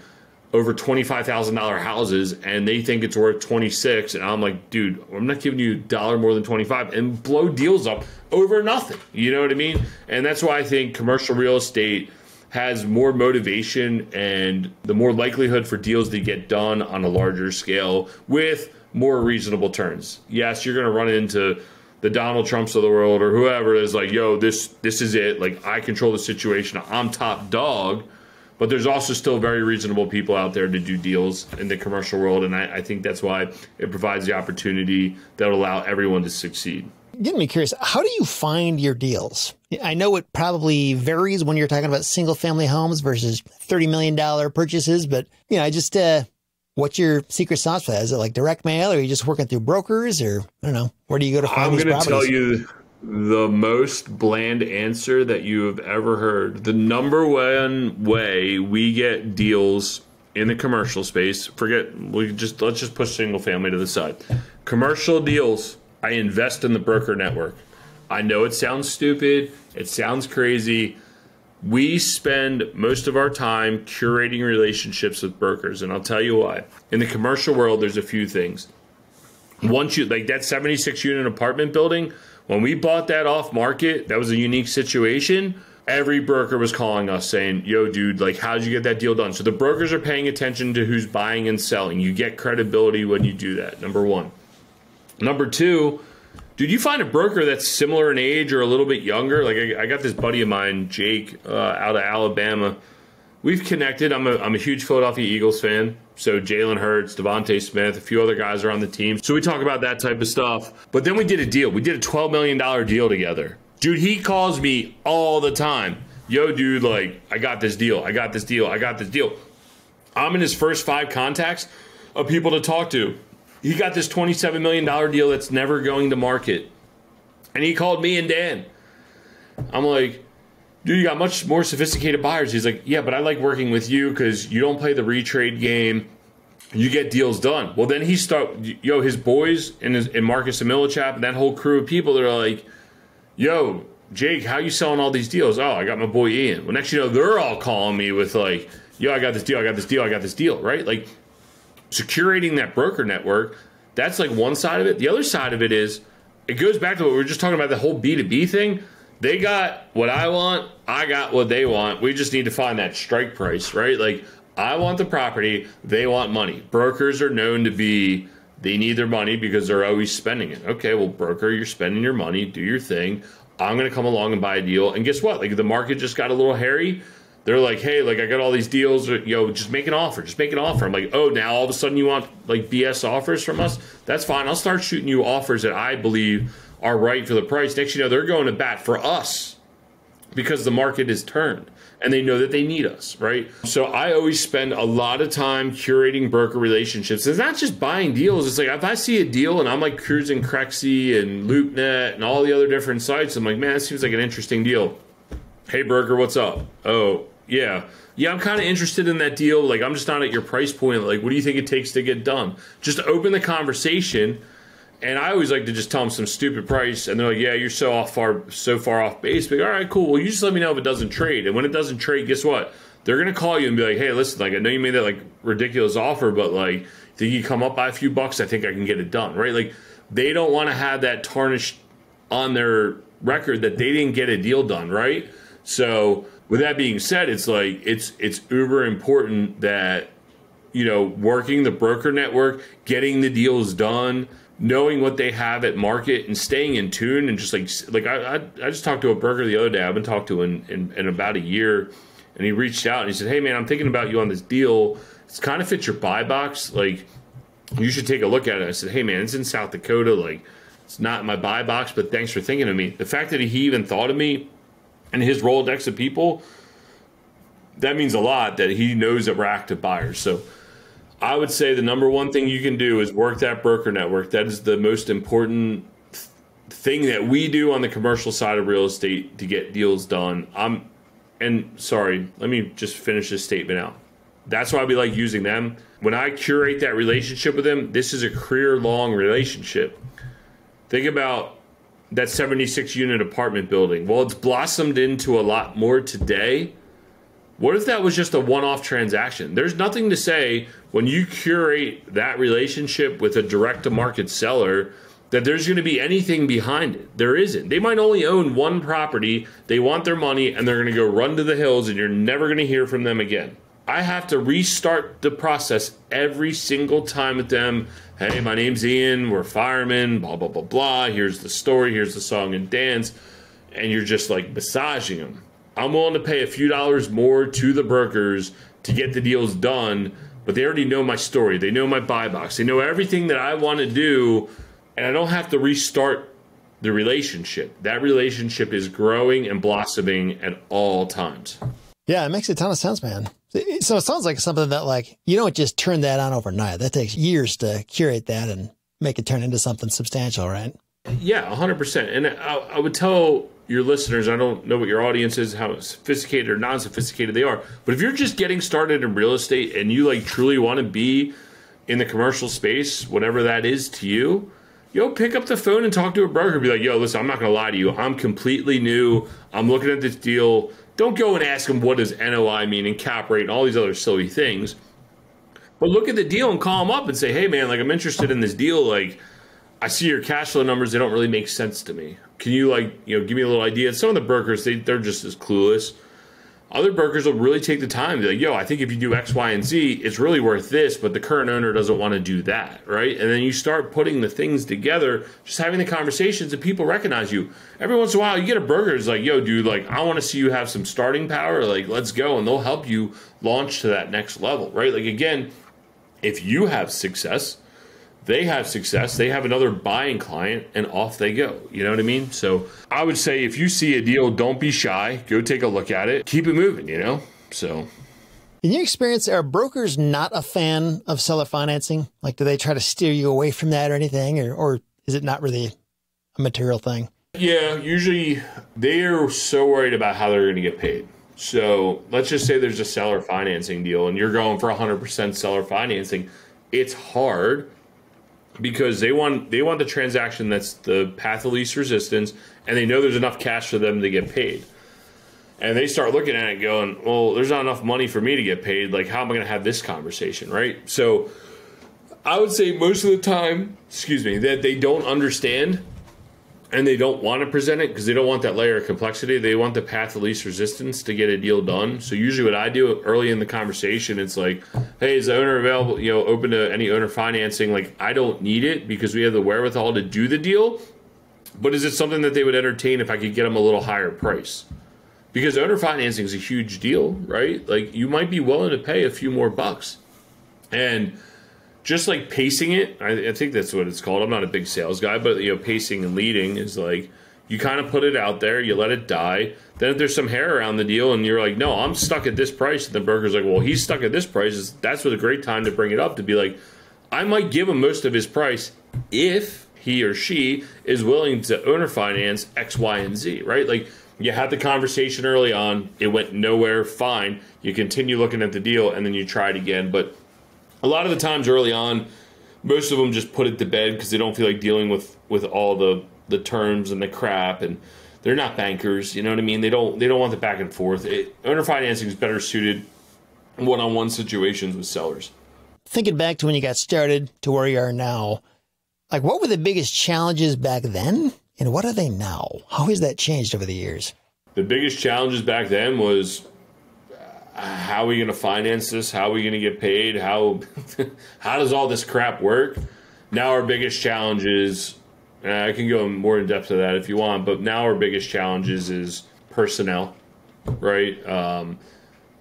over $25,000 houses and they think it's worth 26. And I'm like, dude, I'm not giving you a dollar more than 25 and blow deals up over nothing. You know what I mean? And that's why I think commercial real estate has more motivation and the more likelihood for deals to get done on a larger scale with more reasonable terms. Yes, you're going to run into the Donald Trumps of the world or whoever is like, yo, this is it. Like, I control the situation. I'm top dog. But there's also still very reasonable people out there to do deals in the commercial world. And I think that's why it provides the opportunity that will allow everyone to succeed. Getting me curious, how do you find your deals? I know it probably varies when you're talking about single family homes versus $30 million purchases, but you know, I just, what's your secret sauce for that? Is it like direct mail or are you just working through brokers or I don't know, where do you go to find these properties? I'm going to tell you the most bland answer that you have ever heard. The number one way we get deals in the commercial space, let's just push single family to the side. Commercial deals, I invest in the broker network. I know it sounds stupid. It sounds crazy. We spend most of our time curating relationships with brokers, and I'll tell you why. In the commercial world, there's a few things. Once you, like that 76 unit apartment building, when we bought that off market, that was a unique situation. Every broker was calling us saying, yo, dude, like, how'd you get that deal done? So the brokers are paying attention to who's buying and selling. You get credibility when you do that, number one. Number two, dude, you find a broker that's similar in age or a little bit younger. Like I got this buddy of mine, Jake, out of Alabama. We've connected. I'm a huge Philadelphia Eagles fan. So Jalen Hurts, Devontae Smith, a few other guys are on the team. So we talk about that type of stuff. But then we did a deal. We did a $12 million deal together. Dude, he calls me all the time. Yo, dude, like, I got this deal. I got this deal. I got this deal. I'm in his first 5 contacts of people to talk to. He got this $27 million deal that's never going to market. And he called me and Dan. I'm like, dude, you got much more sophisticated buyers. He's like, yeah, but I like working with you because you don't play the retrade game. You get deals done. Well, then his boys and Marcus and Millichap and that whole crew of people that are like, yo, Jake, how you selling all these deals? Oh, I got my boy Ian. Well, next you know, they're all calling me with like, yo, I got this deal, I got this deal, I got this deal, right? Like, so curating that broker network, that's like one side of it. The other side of it is, it goes back to what we were just talking about, the whole B2B thing. They got what I want, I got what they want. We just need to find that strike price, right? Like, I want the property, they want money. Brokers are known to be, they need their money because they're always spending it. Okay, well, broker, you're spending your money, do your thing. I'm going to come along and buy a deal. And guess what? Like, the market just got a little hairy. They're like, hey, like, I got all these deals, just make an offer, just make an offer. I'm like, oh, now all of a sudden you want like BS offers from us? That's fine. I'll start shooting you offers that I believe are right for the price. Next, you know, they're going to bat for us because the market is turned and they know that they need us, right? So I always spend a lot of time curating broker relationships. It's not just buying deals. It's like, if I see a deal and I'm like cruising Crexy and LoopNet and all the other different sites, I'm like, man, it seems like an interesting deal. Hey, broker, what's up? Oh, yeah, I'm kind of interested in that deal. Like, I'm just not at your price point. Like, what do you think it takes to get done? Just open the conversation. And I always like to just tell them some stupid price. And they're like, yeah, you're so far off base. But all right, cool. Well, you just let me know if it doesn't trade. And when it doesn't trade, guess what? they're going to call you and be like, hey, listen, like, I know you made that like ridiculous offer, but like, think you come up by a few bucks? I think I can get it done, right? Like, they don't want to have that tarnished on their record that they didn't get a deal done, right? So with that being said, it's like, it's uber important that, you know, working the broker network, getting the deals done, knowing what they have at market and staying in tune. And just like I just talked to a broker the other day. I've been talked to in about a year, and he reached out and he said, hey man, I'm thinking about you on this deal. It's kind of fits your buy box. Like, you should take a look at it. I said, hey man, it's in South Dakota. Like, it's not in my buy box, but thanks for thinking of me. The fact that he even thought of me and his Rolodex of people, that means a lot, that he knows that we're active buyers. So I would say the number one thing you can do is work that broker network. That is the most important thing that we do on the commercial side of real estate to get deals done. Let me just finish this statement out. That's why we like using them. When I curate that relationship with them, this is a career-long relationship. Think about that 76 unit apartment building. Well, it's blossomed into a lot more today. What if that was just a one-off transaction? There's nothing to say when you curate that relationship with a direct-to-market seller that there's going to be anything behind it. There isn't. They might only own one property, they want their money, and they're going to go run to the hills, and you're never going to hear from them again. I have to restart the process every single time with them. Hey, my name's Ian, we're firemen, blah, blah, blah, blah. Here's the story, here's the song and dance. And you're just like massaging them. I'm willing to pay a few dollars more to the brokers to get the deals done, but they already know my story. They know my buy box. They know everything that I want to do, and I don't have to restart the relationship. That relationship is growing and blossoming at all times. Yeah, it makes a ton of sense, man. So it sounds like something that, like, you don't just turn that on overnight. That takes years to curate that and make it turn into something substantial, right? Yeah, 100%. And I would tell your listeners, I don't know what your audience is, how sophisticated or non-sophisticated they are, but if you're just getting started in real estate and you like truly want to be in the commercial space, whatever that is to you, pick up the phone and talk to a broker. Be like, listen, I'm not going to lie to you. I'm completely new. I'm looking at this deal. Don't go and ask them what does NOI mean and cap rate and all these other silly things. But look at the deal and call them up and say, hey man, like, I'm interested in this deal. Like, I see your cash flow numbers. They don't really make sense to me. Can you give me a little idea? And some of the brokers, they're just as clueless. Other brokers will really take the time to be like, I think if you do X, Y, and Z, it's really worth this, but the current owner doesn't want to do that, right? And then you start putting the things together, just having the conversations, and people recognize you. Every once in a while, you get a broker who's like, dude, like, I want to see you have some starting power. Like, let's go. And they'll help you launch to that next level, right? Like, again, if you have success, they have success, they have another buying client, and off they go. You know what I mean? So I would say if you see a deal, don't be shy. Go take a look at it. Keep it moving, So in your experience, are brokers not a fan of seller financing? Like, do they try to steer you away from that or anything? Or is it not really a material thing? Yeah, usually they are so worried about how they're going to get paid. So let's just say there's a seller financing deal and you're going for 100% seller financing. It's hard, because they want the transaction that's the path of least resistance, and they know there's enough cash for them to get paid. And they start looking at it going, well, there's not enough money for me to get paid. Like, how am I going to have this conversation, right? So I would say most of the time, that they don't understand and they don't want to present it because they don't want that layer of complexity. They want the path of least resistance to get a deal done. So usually what I do early in the conversation, it's like, hey, is the owner available, open to any owner financing? Like, I don't need it because we have the wherewithal to do the deal. But is it something that they would entertain if I could get them a little higher price? Because owner financing is a huge deal, right? Like, you might be willing to pay a few more bucks. And just like pacing it, I think that's what it's called. I'm not a big sales guy, but pacing and leading is like, you kind of put it out there, you let it die. Then if there's some hair around the deal and you're like, no, I'm stuck at this price, and the broker's like, well, he's stuck at this price, that's what a great time to bring it up, to be like, I might give him most of his price if he or she is willing to owner finance X, Y, and Z, right? Like, you had the conversation early on, it went nowhere, fine. You continue looking at the deal, and then you try it again. But a lot of the times early on, most of them just put it to bed because they don't feel like dealing with all the terms and the crap, and they're not bankers. You know what I mean? They don't want the back and forth. Owner financing is better suited one-on-one situations with sellers. Thinking back to when you got started to where you are now, like what were the biggest challenges back then and what are they now? How has that changed over the years? The biggest challenges back then was how are we going to finance this? How are we going to get paid? How does all this crap work? Now our biggest challenge is, I can go more in depth to that if you want, but now our biggest challenges is personnel, right?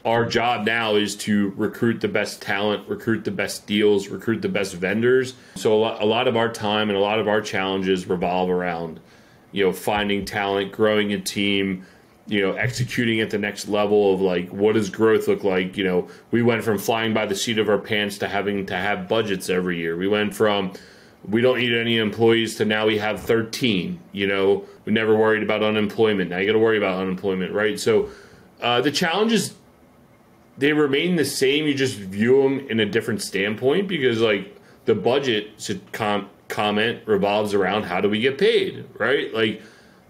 Our job now is to recruit the best talent, recruit the best deals, recruit the best vendors. So a lot of our time and a lot of our challenges revolve around, finding talent, growing a team, executing at the next level of like, what does growth look like? We went from flying by the seat of our pants to having to have budgets every year. We went from, we don't need any employees to now we have 13, we never worried about unemployment. Now you got to worry about unemployment, right? So the challenges, they remain the same. You just view them in a different standpoint because like the budget comment revolves around how do we get paid, right? Like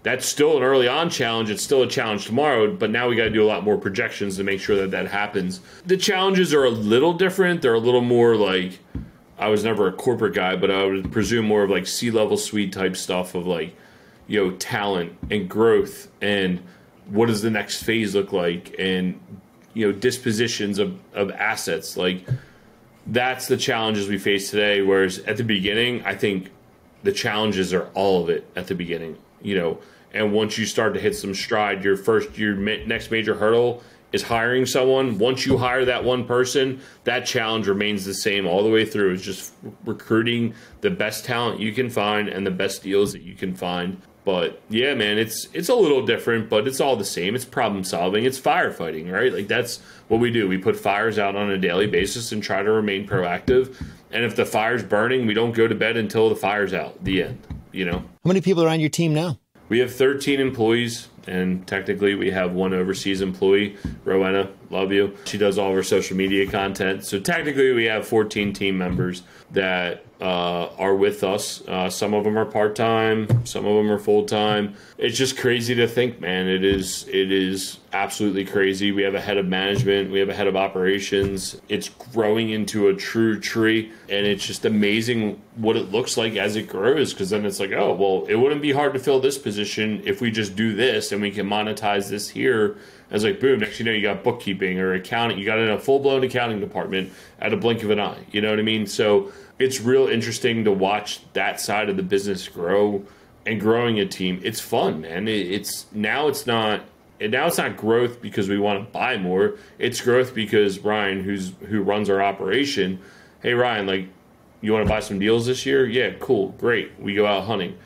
that's still an early on challenge. It's still a challenge tomorrow, but now we got to do a lot more projections to make sure that that happens. The challenges are a little different. They're a little more like, I was never a corporate guy, but I would presume more of like C-level suite type stuff of like, talent and growth and what does the next phase look like and dispositions of assets. Like that's the challenges we face today. Whereas at the beginning, I think the challenges are all of it at the beginning, and once you start to hit some stride, your next major hurdle is hiring someone. Once you hire that one person, that challenge remains the same all the way through. It's just recruiting the best talent you can find and the best deals that you can find. But yeah, man, it's a little different, but it's all the same. It's problem solving. It's firefighting, right? Like that's what we do. We put fires out on a daily basis and try to remain proactive. And if the fire's burning, we don't go to bed until the fire's out. The end, How many people are on your team now? We have 13 employees, and technically we have one overseas employee, Rowena, love you. She does all of our social media content. So technically we have 14 team members that are with us. Some of them are part-time, some of them are full-time. It's just crazy to think, man. It is absolutely crazy. We have a head of management, we have a head of operations. It's growing into a true tree, and it's just amazing what it looks like as it grows, because then it's like, oh, well, it wouldn't be hard to fill this position if we just do this and we can monetize this here. I was like, boom, next you got bookkeeping or accounting. You got in a full-blown accounting department at a blink of an eye. You know what I mean? So it's real interesting to watch that side of the business grow and growing a team. It's fun, man. It's not growth because we want to buy more. It's growth because Ryan, who runs our operation, hey, Ryan, like, you want to buy some deals this year? Yeah, cool, great. We go out hunting.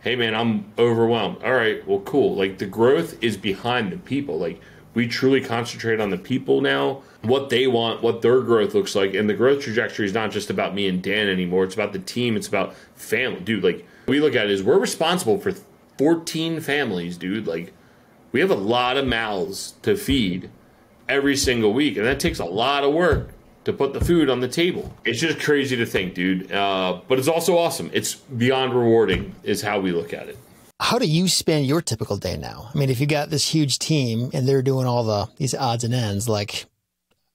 Hey man, I'm overwhelmed. All right, well, cool. Like the growth is behind the people. Like we truly concentrate on the people now, what they want, what their growth looks like. And the growth trajectory is not just about me and Dan anymore. It's about the team. It's about family. Dude, like we look at it is we're responsible for 14 families, dude. Like we have a lot of mouths to feed every single week. And that takes a lot of work to put the food on the table. It's just crazy to think, dude. But it's also awesome. It's beyond rewarding is how we look at it. How do you spend your typical day now? I mean, if you got this huge team and they're doing all these odds and ends, like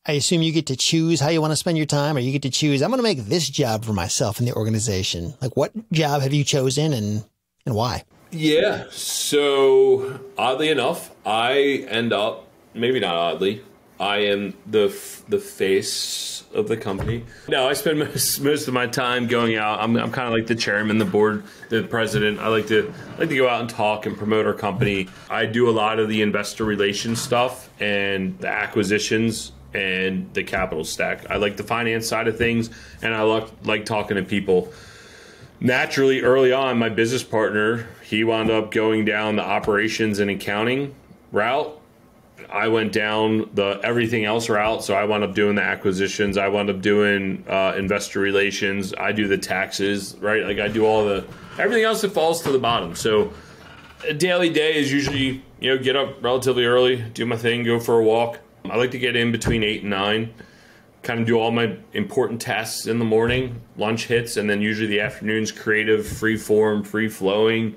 I assume you get to choose how you want to spend your time, or you get to choose, I'm going to make this job for myself in the organization. Like what job have you chosen and why? Yeah. So oddly enough, I end up, maybe not oddly, I am the face of the company. No, I spend most of my time going out. I'm kind of like the chairman, the board, the president. I like to go out and talk and promote our company. I do a lot of the investor relations stuff and the acquisitions and the capital stack. I like the finance side of things, and I like talking to people. Naturally, early on, my business partner, he wound up going down the operations and accounting route. I went down the everything else route, so I wound up doing the acquisitions. I wound up doing investor relations. I do the taxes, right? Like I do everything else that falls to the bottom. So a daily day is usually, get up relatively early, do my thing, go for a walk. I like to get in between 8 and 9, kind of do all my important tasks in the morning, lunch hits, and then usually the afternoon's creative, free form, free flowing.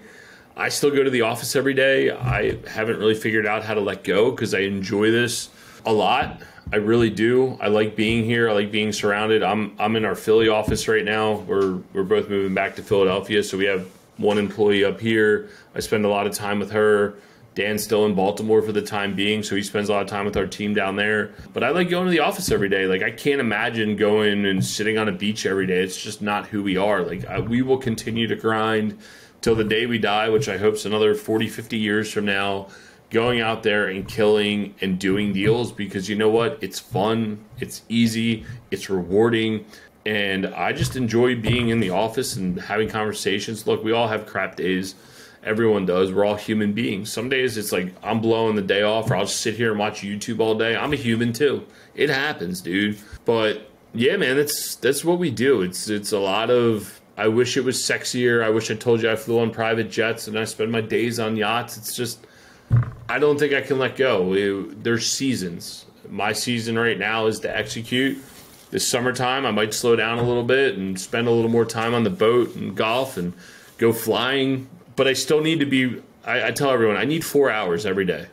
I still go to the office every day. I haven't really figured out how to let go because I enjoy this a lot. I really do. I like being here. I like being surrounded. I'm in our Philly office right now. We're both moving back to Philadelphia, so we have one employee up here. I spend a lot of time with her. Dan's still in Baltimore for the time being, so he spends a lot of time with our team down there. But I like going to the office every day. Like, I can't imagine going and sitting on a beach every day. It's just not who we are. Like, we will continue to grind till the day we die, which I hope is another 40, 50 years from now, going out there and killing and doing deals, because you know what? It's fun, it's easy, it's rewarding, and I just enjoy being in the office and having conversations. Look, we all have crap days. Everyone does. We're all human beings. Some days it's like I'm blowing the day off, or I'll just sit here and watch YouTube all day. I'm a human too. It happens, dude. But yeah, man, that's what we do. It's a lot of, I wish it was sexier. I wish I told you I flew on private jets and I spend my days on yachts. It's just, I don't think I can let go. There's seasons. My season right now is to execute. This summertime, I might slow down a little bit and spend a little more time on the boat and golf and go flying. But I still need to be, I tell everyone, I need 4 hours every day.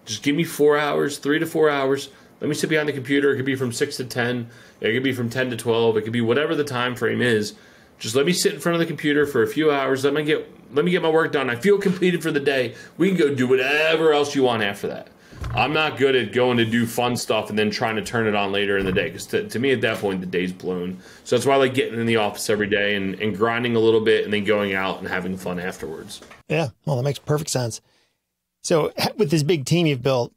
Just give me 4 hours, 3 to 4 hours. Let me sit behind the computer. It could be from 6 to 10. It could be from 10 to 12. It could be whatever the time frame is. Just let me sit in front of the computer for a few hours. Let me get my work done. I feel completed for the day. We can go do whatever else you want after that. I'm not good at going to do fun stuff and then trying to turn it on later in the day, because to me at that point the day's blown. So that's why I like getting in the office every day and grinding a little bit and then going out and having fun afterwards. Yeah, well, that makes perfect sense. So with this big team you've built,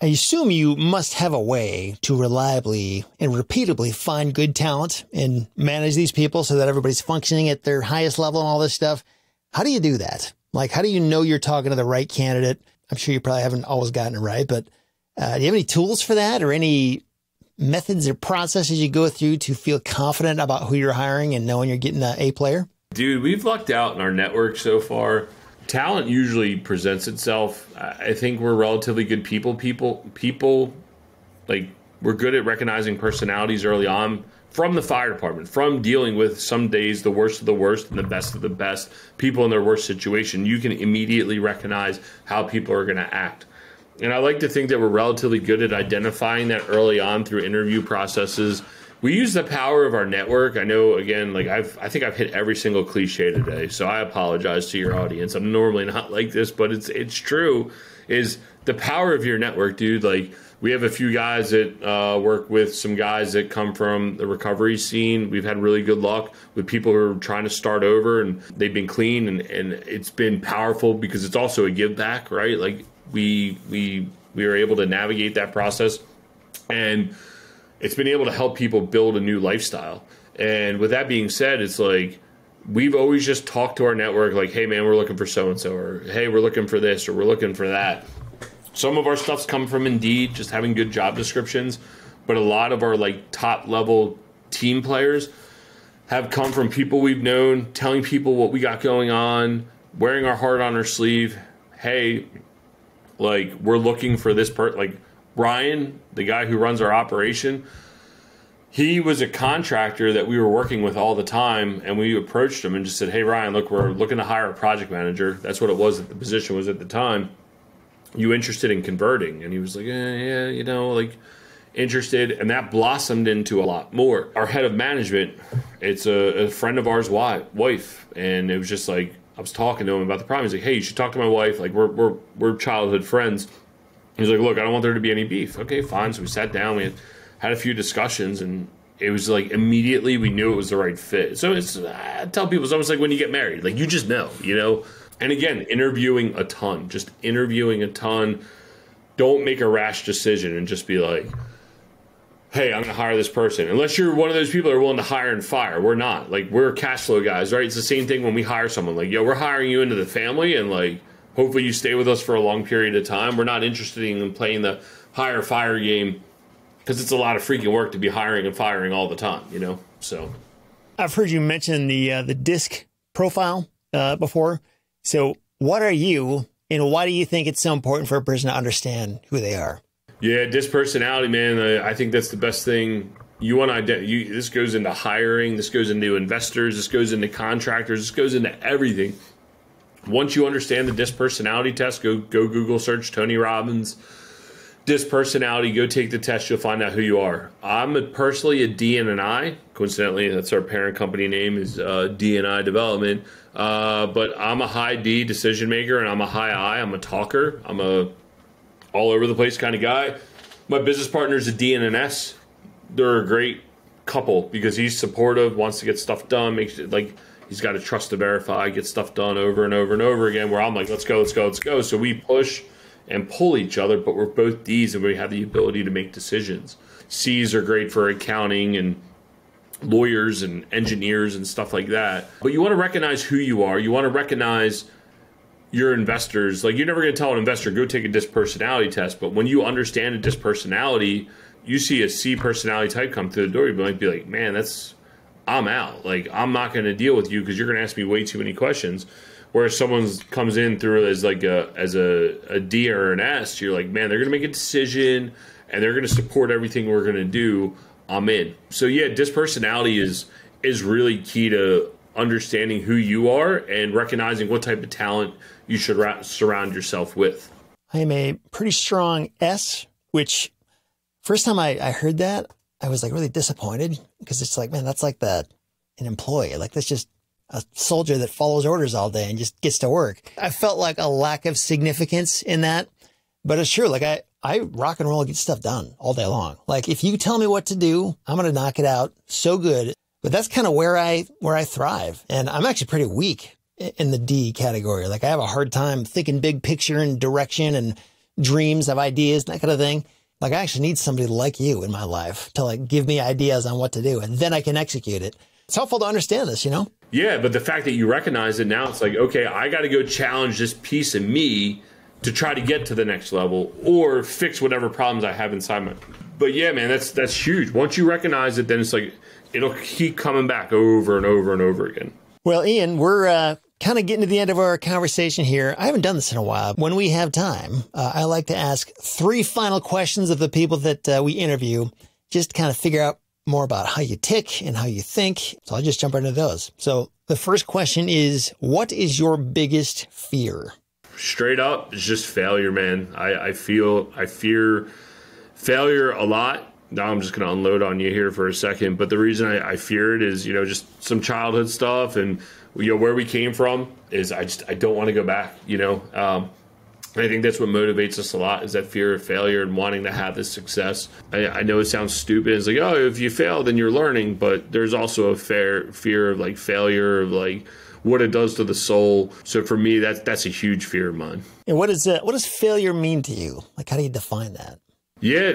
I assume you must have a way to reliably and repeatedly find good talent and manage these people so that everybody's functioning at their highest level and all this stuff. How do you do that? Like, how do you know you're talking to the right candidate? I'm sure you probably haven't always gotten it right, but do you have any tools for that, or any methods or processes you go through to feel confident about who you're hiring and knowing you're getting an A player? Dude, we've lucked out in our network so far. Talent usually presents itself. I think we're relatively good people, like, we're good at recognizing personalities early on from the fire department, from dealing with some days the worst of the worst and the best of the best people in their worst situation. You can immediately recognize how people are going to act. And I like to think that we're relatively good at identifying that early on through interview processes. We use the power of our network. I know, again, like I think I've hit every single cliche today, so I apologize to your audience. I'm normally not like this, but it's true, is the power of your network, dude. Like, we have a few guys that work with some guys that come from the recovery scene. We've had really good luck with people who are trying to start over, and they've been clean, and it's been powerful because it's also a give back, right? Like, we are able to navigate that process, and it's been able to help people build a new lifestyle. And with that being said, it's like, we've always just talked to our network like, hey man, we're looking for so-and-so, or hey, we're looking for this, or we're looking for that. Some of our stuff's come from Indeed, just having good job descriptions, but a lot of our like top level team players have come from people we've known, telling people what we got going on, wearing our heart on our sleeve. Hey, like, we're looking for this person. Like, Ryan, the guy who runs our operation, he was a contractor that we were working with all the time, and we approached him and just said, hey, Ryan, look, we're looking to hire a project manager. That's what it was, that the position was at the time. You interested in converting? And he was like, yeah, you know, like, interested. And that blossomed into a lot more. Our head of management, it's a friend of ours' wife. And it was just like, I was talking to him about the problem. He's like, hey, you should talk to my wife. Like, we're childhood friends. He's like, look, I don't want there to be any beef. Okay, fine. So we sat down, we had a few discussions, and it was like immediately we knew it was the right fit. So it's, I tell people, it's almost like when you get married. Like, you just know, you know? And again, interviewing a ton. Just interviewing a ton. Don't make a rash decision and just be like, hey, I'm going to hire this person. Unless you're one of those people that are willing to hire and fire. We're not. Like, we're cash flow guys, right? It's the same thing when we hire someone. Like, yo, we're hiring you into the family, and like, hopefully you stay with us for a long period of time. We're not interested in playing the hire fire game, because it's a lot of freaking work to be hiring and firing all the time, you know? So I've heard you mention the DISC profile before. So what are you, and why do you think it's so important for a person to understand who they are? Yeah, DISC personality, man. I think that's the best thing. You want to this goes into hiring, this goes into investors, this goes into contractors, this goes into everything. Once you understand the DISC personality test, go Google search Tony Robbins. Disc personality, go take the test. You'll find out who you are. I'm personally a D and an I. Coincidentally, that's our parent company name is D and I Development. But I'm a high D decision maker, and I'm a high I. I'm a talker. I'm a all over the place kind of guy. My business partner is a D and an S. They're a great couple because he's supportive, wants to get stuff done, makes it like he's got to trust to verify, get stuff done over and over and over again. Where I'm like, let's go, let's go, let's go. So we push and pull each other, but we're both D's and we have the ability to make decisions. C's are great for accounting and lawyers and engineers and stuff like that. But you want to recognize who you are. You want to recognize your investors. Like, you're never going to tell an investor, go take a disc personality test. But when you understand a disc personality, you see a C personality type come through the door, you might be like, man, I'm out. Like, I'm not going to deal with you because you're going to ask me way too many questions. Whereas someone comes in through as like a D or an S, you're like, man, they're going to make a decision and they're going to support everything we're going to do. I'm in. So yeah, disc personality is really key to understanding who you are and recognizing what type of talent you should surround yourself with. I am a pretty strong S, which first time I heard that, I was like really disappointed because it's like, man, that's like an employee. Like, that's just a soldier that follows orders all day and just gets to work. I felt like a lack of significance in that, but it's true. Like, I rock and roll and get stuff done all day long. Like, if you tell me what to do, I'm going to knock it out so good. But that's kind of where I thrive. And I'm actually pretty weak in the D category. Like, I have a hard time thinking big picture and direction and dreams of ideas, that kind of thing. Like, I actually need somebody like you in my life to like give me ideas on what to do, and then I can execute it. It's helpful to understand this, you know? Yeah, but the fact that you recognize it now, it's like, okay, I got to go challenge this piece of me to try to get to the next level or fix whatever problems I have inside my. But yeah, man, that's huge. Once you recognize it, then it's like it'll keep coming back over and over and over again. Well, Ian, we're kind of getting to the end of our conversation here. I haven't done this in a while. When we have time, I like to ask 3 final questions of the people that we interview, just to kind of figure out more about how you tick and how you think. So I'll just jump right into those. So the first question is, what is your biggest fear? Straight up, it's just failure, man. I fear failure a lot. Now I'm just going to unload on you here for a second. But the reason I fear it is, just some childhood stuff and, where we came from is I don't want to go back, I think that's what motivates us a lot, is that fear of failure and wanting to have this success. I know it sounds stupid. It's like, oh, if you fail, then you're learning. But there's also a fear of like failure, of like what it does to the soul. So for me, that's a huge fear of mine. And what does failure mean to you? Like, how do you define that? Yeah,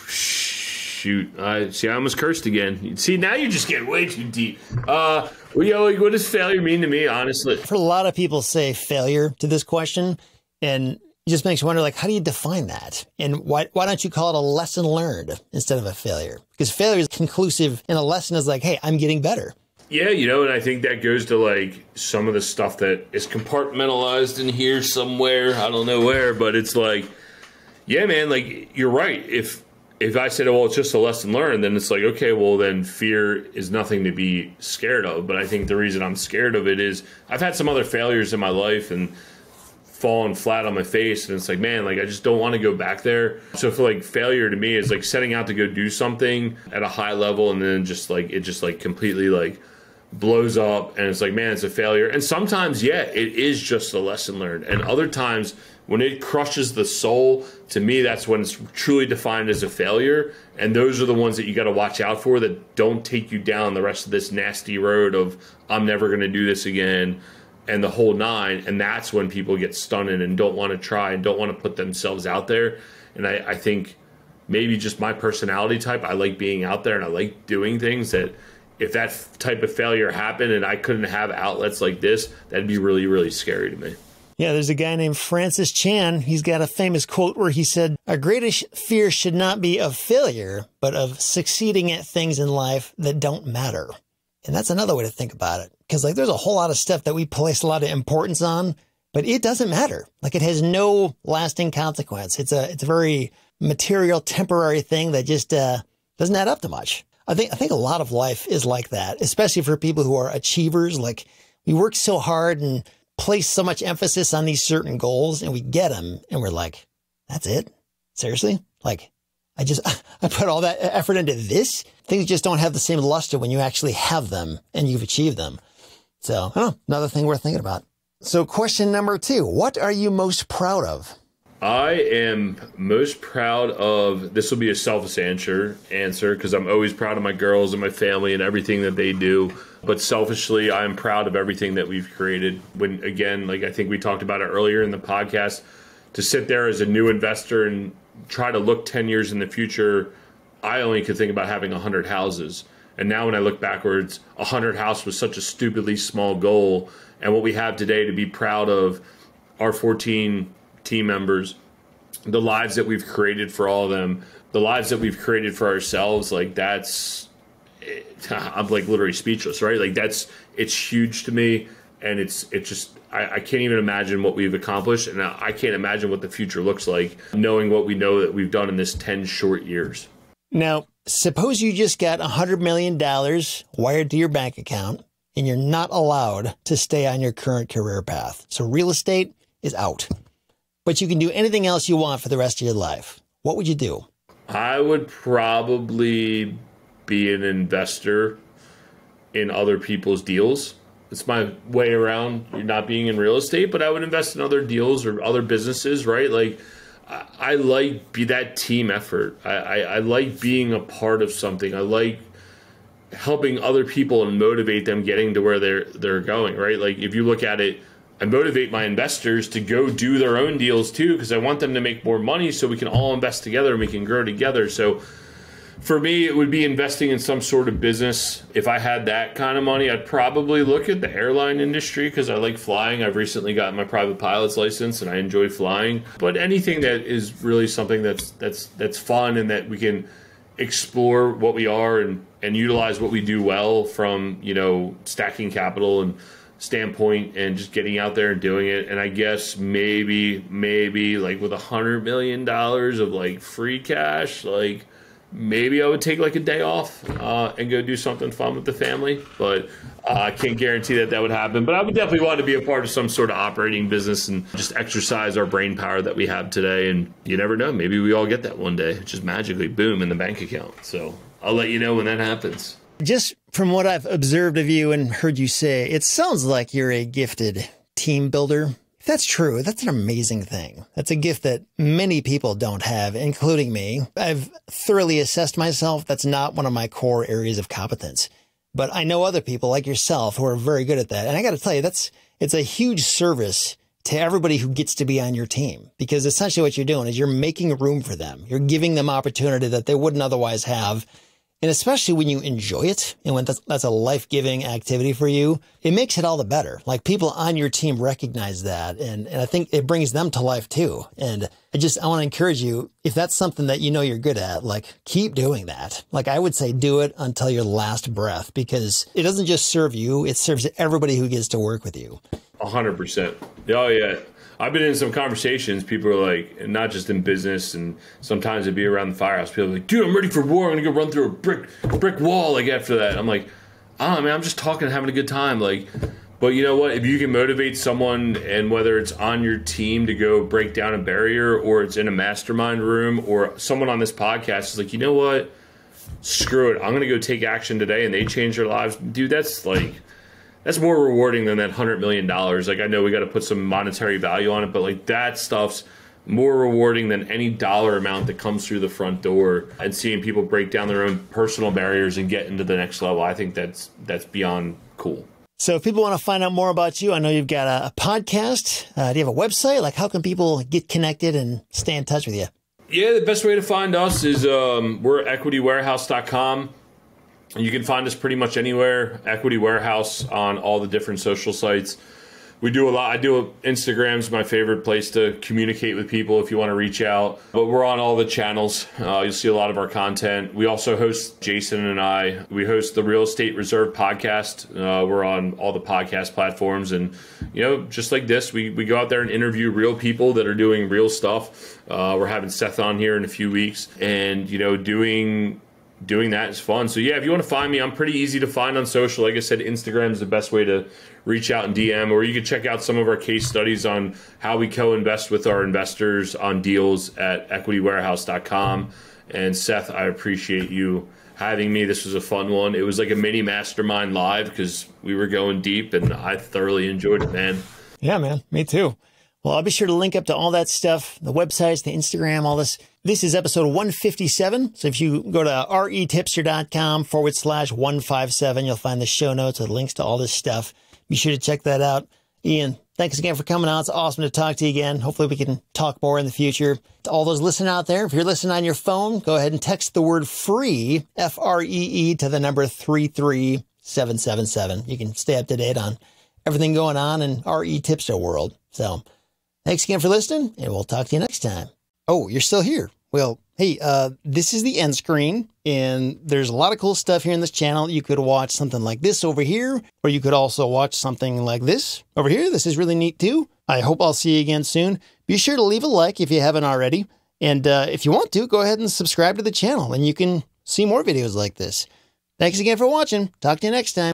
shoot. I almost cursed again. See, now you're just getting way too deep. What does failure mean to me, honestly? For a lot of people say failure to this question. And it just makes you wonder, like, how do you define that? And why don't you call it a lesson learned instead of a failure? Because failure is conclusive and a lesson is like, hey, I'm getting better. Yeah, and I think that goes to like some of the stuff that is compartmentalized in here somewhere. I don't know where, but it's like, yeah, man, like you're right. If I said, well, it's just a lesson learned, then it's like, okay, well, then fear is nothing to be scared of. But I think the reason I'm scared of it is I've had some other failures in my life and falling flat on my face, and it's like, man, like I just don't want to go back there. So I feel like failure to me is like setting out to go do something at a high level, and then it completely like blows up, and it's like, man, it's a failure. And sometimes, yeah, it is just a lesson learned, and other times when it crushes the soul, to me, that's when it's truly defined as a failure. And those are the ones that you got to watch out for, that don't take you down the rest of this nasty road of I'm never going to do this again and the whole 9. And that's when people get stunned and don't want to try and don't want to put themselves out there. And I think maybe just my personality type, I like being out there and I like doing things that if that type of failure happened and I couldn't have outlets like this, that'd be really, really scary to me. Yeah, there's a guy named Francis Chan. He's got a famous quote where he said, our greatest fear should not be of failure, but of succeeding at things in life that don't matter. And that's another way to think about it. Because like there's a whole lot of stuff that we place a lot of importance on, but it doesn't matter. Like it has no lasting consequence. It's a very material, temporary thing that just doesn't add up to much. I think a lot of life is like that, especially for people who are achievers. Like we work so hard and place so much emphasis on these certain goals and we get them and we're like, that's it. seriously? Like, I put all that effort into this. Things just don't have the same luster when you actually have them and you've achieved them. So, I don't know, another thing worth thinking about. So question number 2, what are you most proud of? I am most proud of, this will be a selfish answer because I'm always proud of my girls and my family and everything that they do. But selfishly, I'm proud of everything that we've created. When, again, like I think we talked about it earlier in the podcast, to sit there as a new investor and try to look 10 years in the future, I only could think about having 100 houses. And now when I look backwards, 100 houses was such a stupidly small goal. And what we have today, to be proud of our 14 team members, the lives that we've created for all of them, the lives that we've created for ourselves, like that's, I'm like literally speechless, right? Like it's huge to me. And it's just, I can't even imagine what we've accomplished. And I can't imagine what the future looks like, knowing what we know that we've done in this 10 short years. Now, suppose you just got $100 million wired to your bank account and you're not allowed to stay on your current career path. So real estate is out, but you can do anything else you want for the rest of your life. What would you do? I would probably be an investor in other people's deals. It's my way around not being in real estate, but I would invest in other deals or other businesses, right? Like I like that team effort. I like being a part of something. I like helping other people and motivate them getting to where they're going, right? Like if you look at it, I motivate my investors to go do their own deals too, because I want them to make more money so we can all invest together and we can grow together. So for me, it would be investing in some sort of business. If I had that kind of money, I'd probably look at the airline industry because I like flying. I've recently gotten my private pilot's license and I enjoy flying. But anything that is really something that's fun and that we can explore what we are and utilize what we do well from, stacking capital and standpoint and just getting out there and doing it. And I guess maybe like with $100 million of like free cash, like maybe I would take like a day off and go do something fun with the family, but I can't guarantee that would happen. But I would definitely want to be a part of some sort of operating business and just exercise our brain power that we have today. And you never know, maybe we all get that one day, just magically boom in the bank account. So I'll let you know when that happens. Just from what I've observed of you and heard you say, it sounds like you're a gifted team builder. If that's true, that's an amazing thing. That's a gift that many people don't have, including me. I've thoroughly assessed myself. That's not one of my core areas of competence. But I know other people like yourself who are very good at that. And I got to tell you, it's a huge service to everybody who gets to be on your team, because essentially what you're doing is you're making room for them. You're giving them opportunity that they wouldn't otherwise have. And especially when you enjoy it and when that's a life-giving activity for you, it makes it all the better. Like people on your team recognize that. And I think it brings them to life too. And I want to encourage you, if that's something that you know you're good at, like keep doing that. Like I would say, do it until your last breath, because it doesn't just serve you, it serves everybody who gets to work with you. 100%. Oh yeah. I've been in some conversations, people are like, and not just in business, and sometimes it'd be around the firehouse, people are like, dude, I'm ready for war, I'm gonna go run through a brick wall, like after that. I'm like, I don't know, man, I'm just talking, having a good time, like, but you know what, if you can motivate someone, and whether it's on your team to go break down a barrier, or it's in a mastermind room, or someone on this podcast is like, you know what, screw it, I'm gonna go take action today, and they change their lives, dude, that's more rewarding than that $100 million. Like, I know we got to put some monetary value on it, but like that stuff's more rewarding than any dollar amount that comes through the front door. And seeing people break down their own personal barriers and get into the next level, I think that's beyond cool. So if people want to find out more about you, I know you've got a podcast. Do you have a website? Like, how can people get connected and stay in touch with you? Yeah, the best way to find us is we're at equitywarehouse.com. You can find us pretty much anywhere, Equity Warehouse on all the different social sites. We do a lot. Instagram's my favorite place to communicate with people if you want to reach out. But we're on all the channels. You'll see a lot of our content. We also host, Jason and I, we host the Real Estate Reserve podcast. We're on all the podcast platforms. And, just like this, we go out there and interview real people that are doing real stuff. We're having Seth on here in a few weeks. And, doing doing that is fun. So yeah, if you want to find me, I'm pretty easy to find on social. Like I said, Instagram is the best way to reach out and DM, or you can check out some of our case studies on how we co-invest with our investors on deals at equitywarehouse.com. And Seth, I appreciate you having me. This was a fun one. It was like a mini mastermind live because we were going deep, and I thoroughly enjoyed it, man. Yeah, man. Me too. Well, I'll be sure to link up to all that stuff, the websites, the Instagram, all this. This is episode 157. So if you go to retipster.com/157, you'll find the show notes with links to all this stuff. Be sure to check that out. Ian, thanks again for coming on. It's awesome to talk to you again. Hopefully we can talk more in the future. To all those listening out there, if you're listening on your phone, go ahead and text the word free, F-R-E-E, to the number 33777. You can stay up to date on everything going on in REtipster world. So thanks again for listening, and we'll talk to you next time. Oh, you're still here. Well, hey, this is the end screen, and there's a lot of cool stuff here in this channel. You could watch something like this over here, or you could also watch something like this over here. This is really neat too. I hope I'll see you again soon. Be sure to leave a like if you haven't already. And if you want to, go ahead and subscribe to the channel, and you can see more videos like this. Thanks again for watching. Talk to you next time.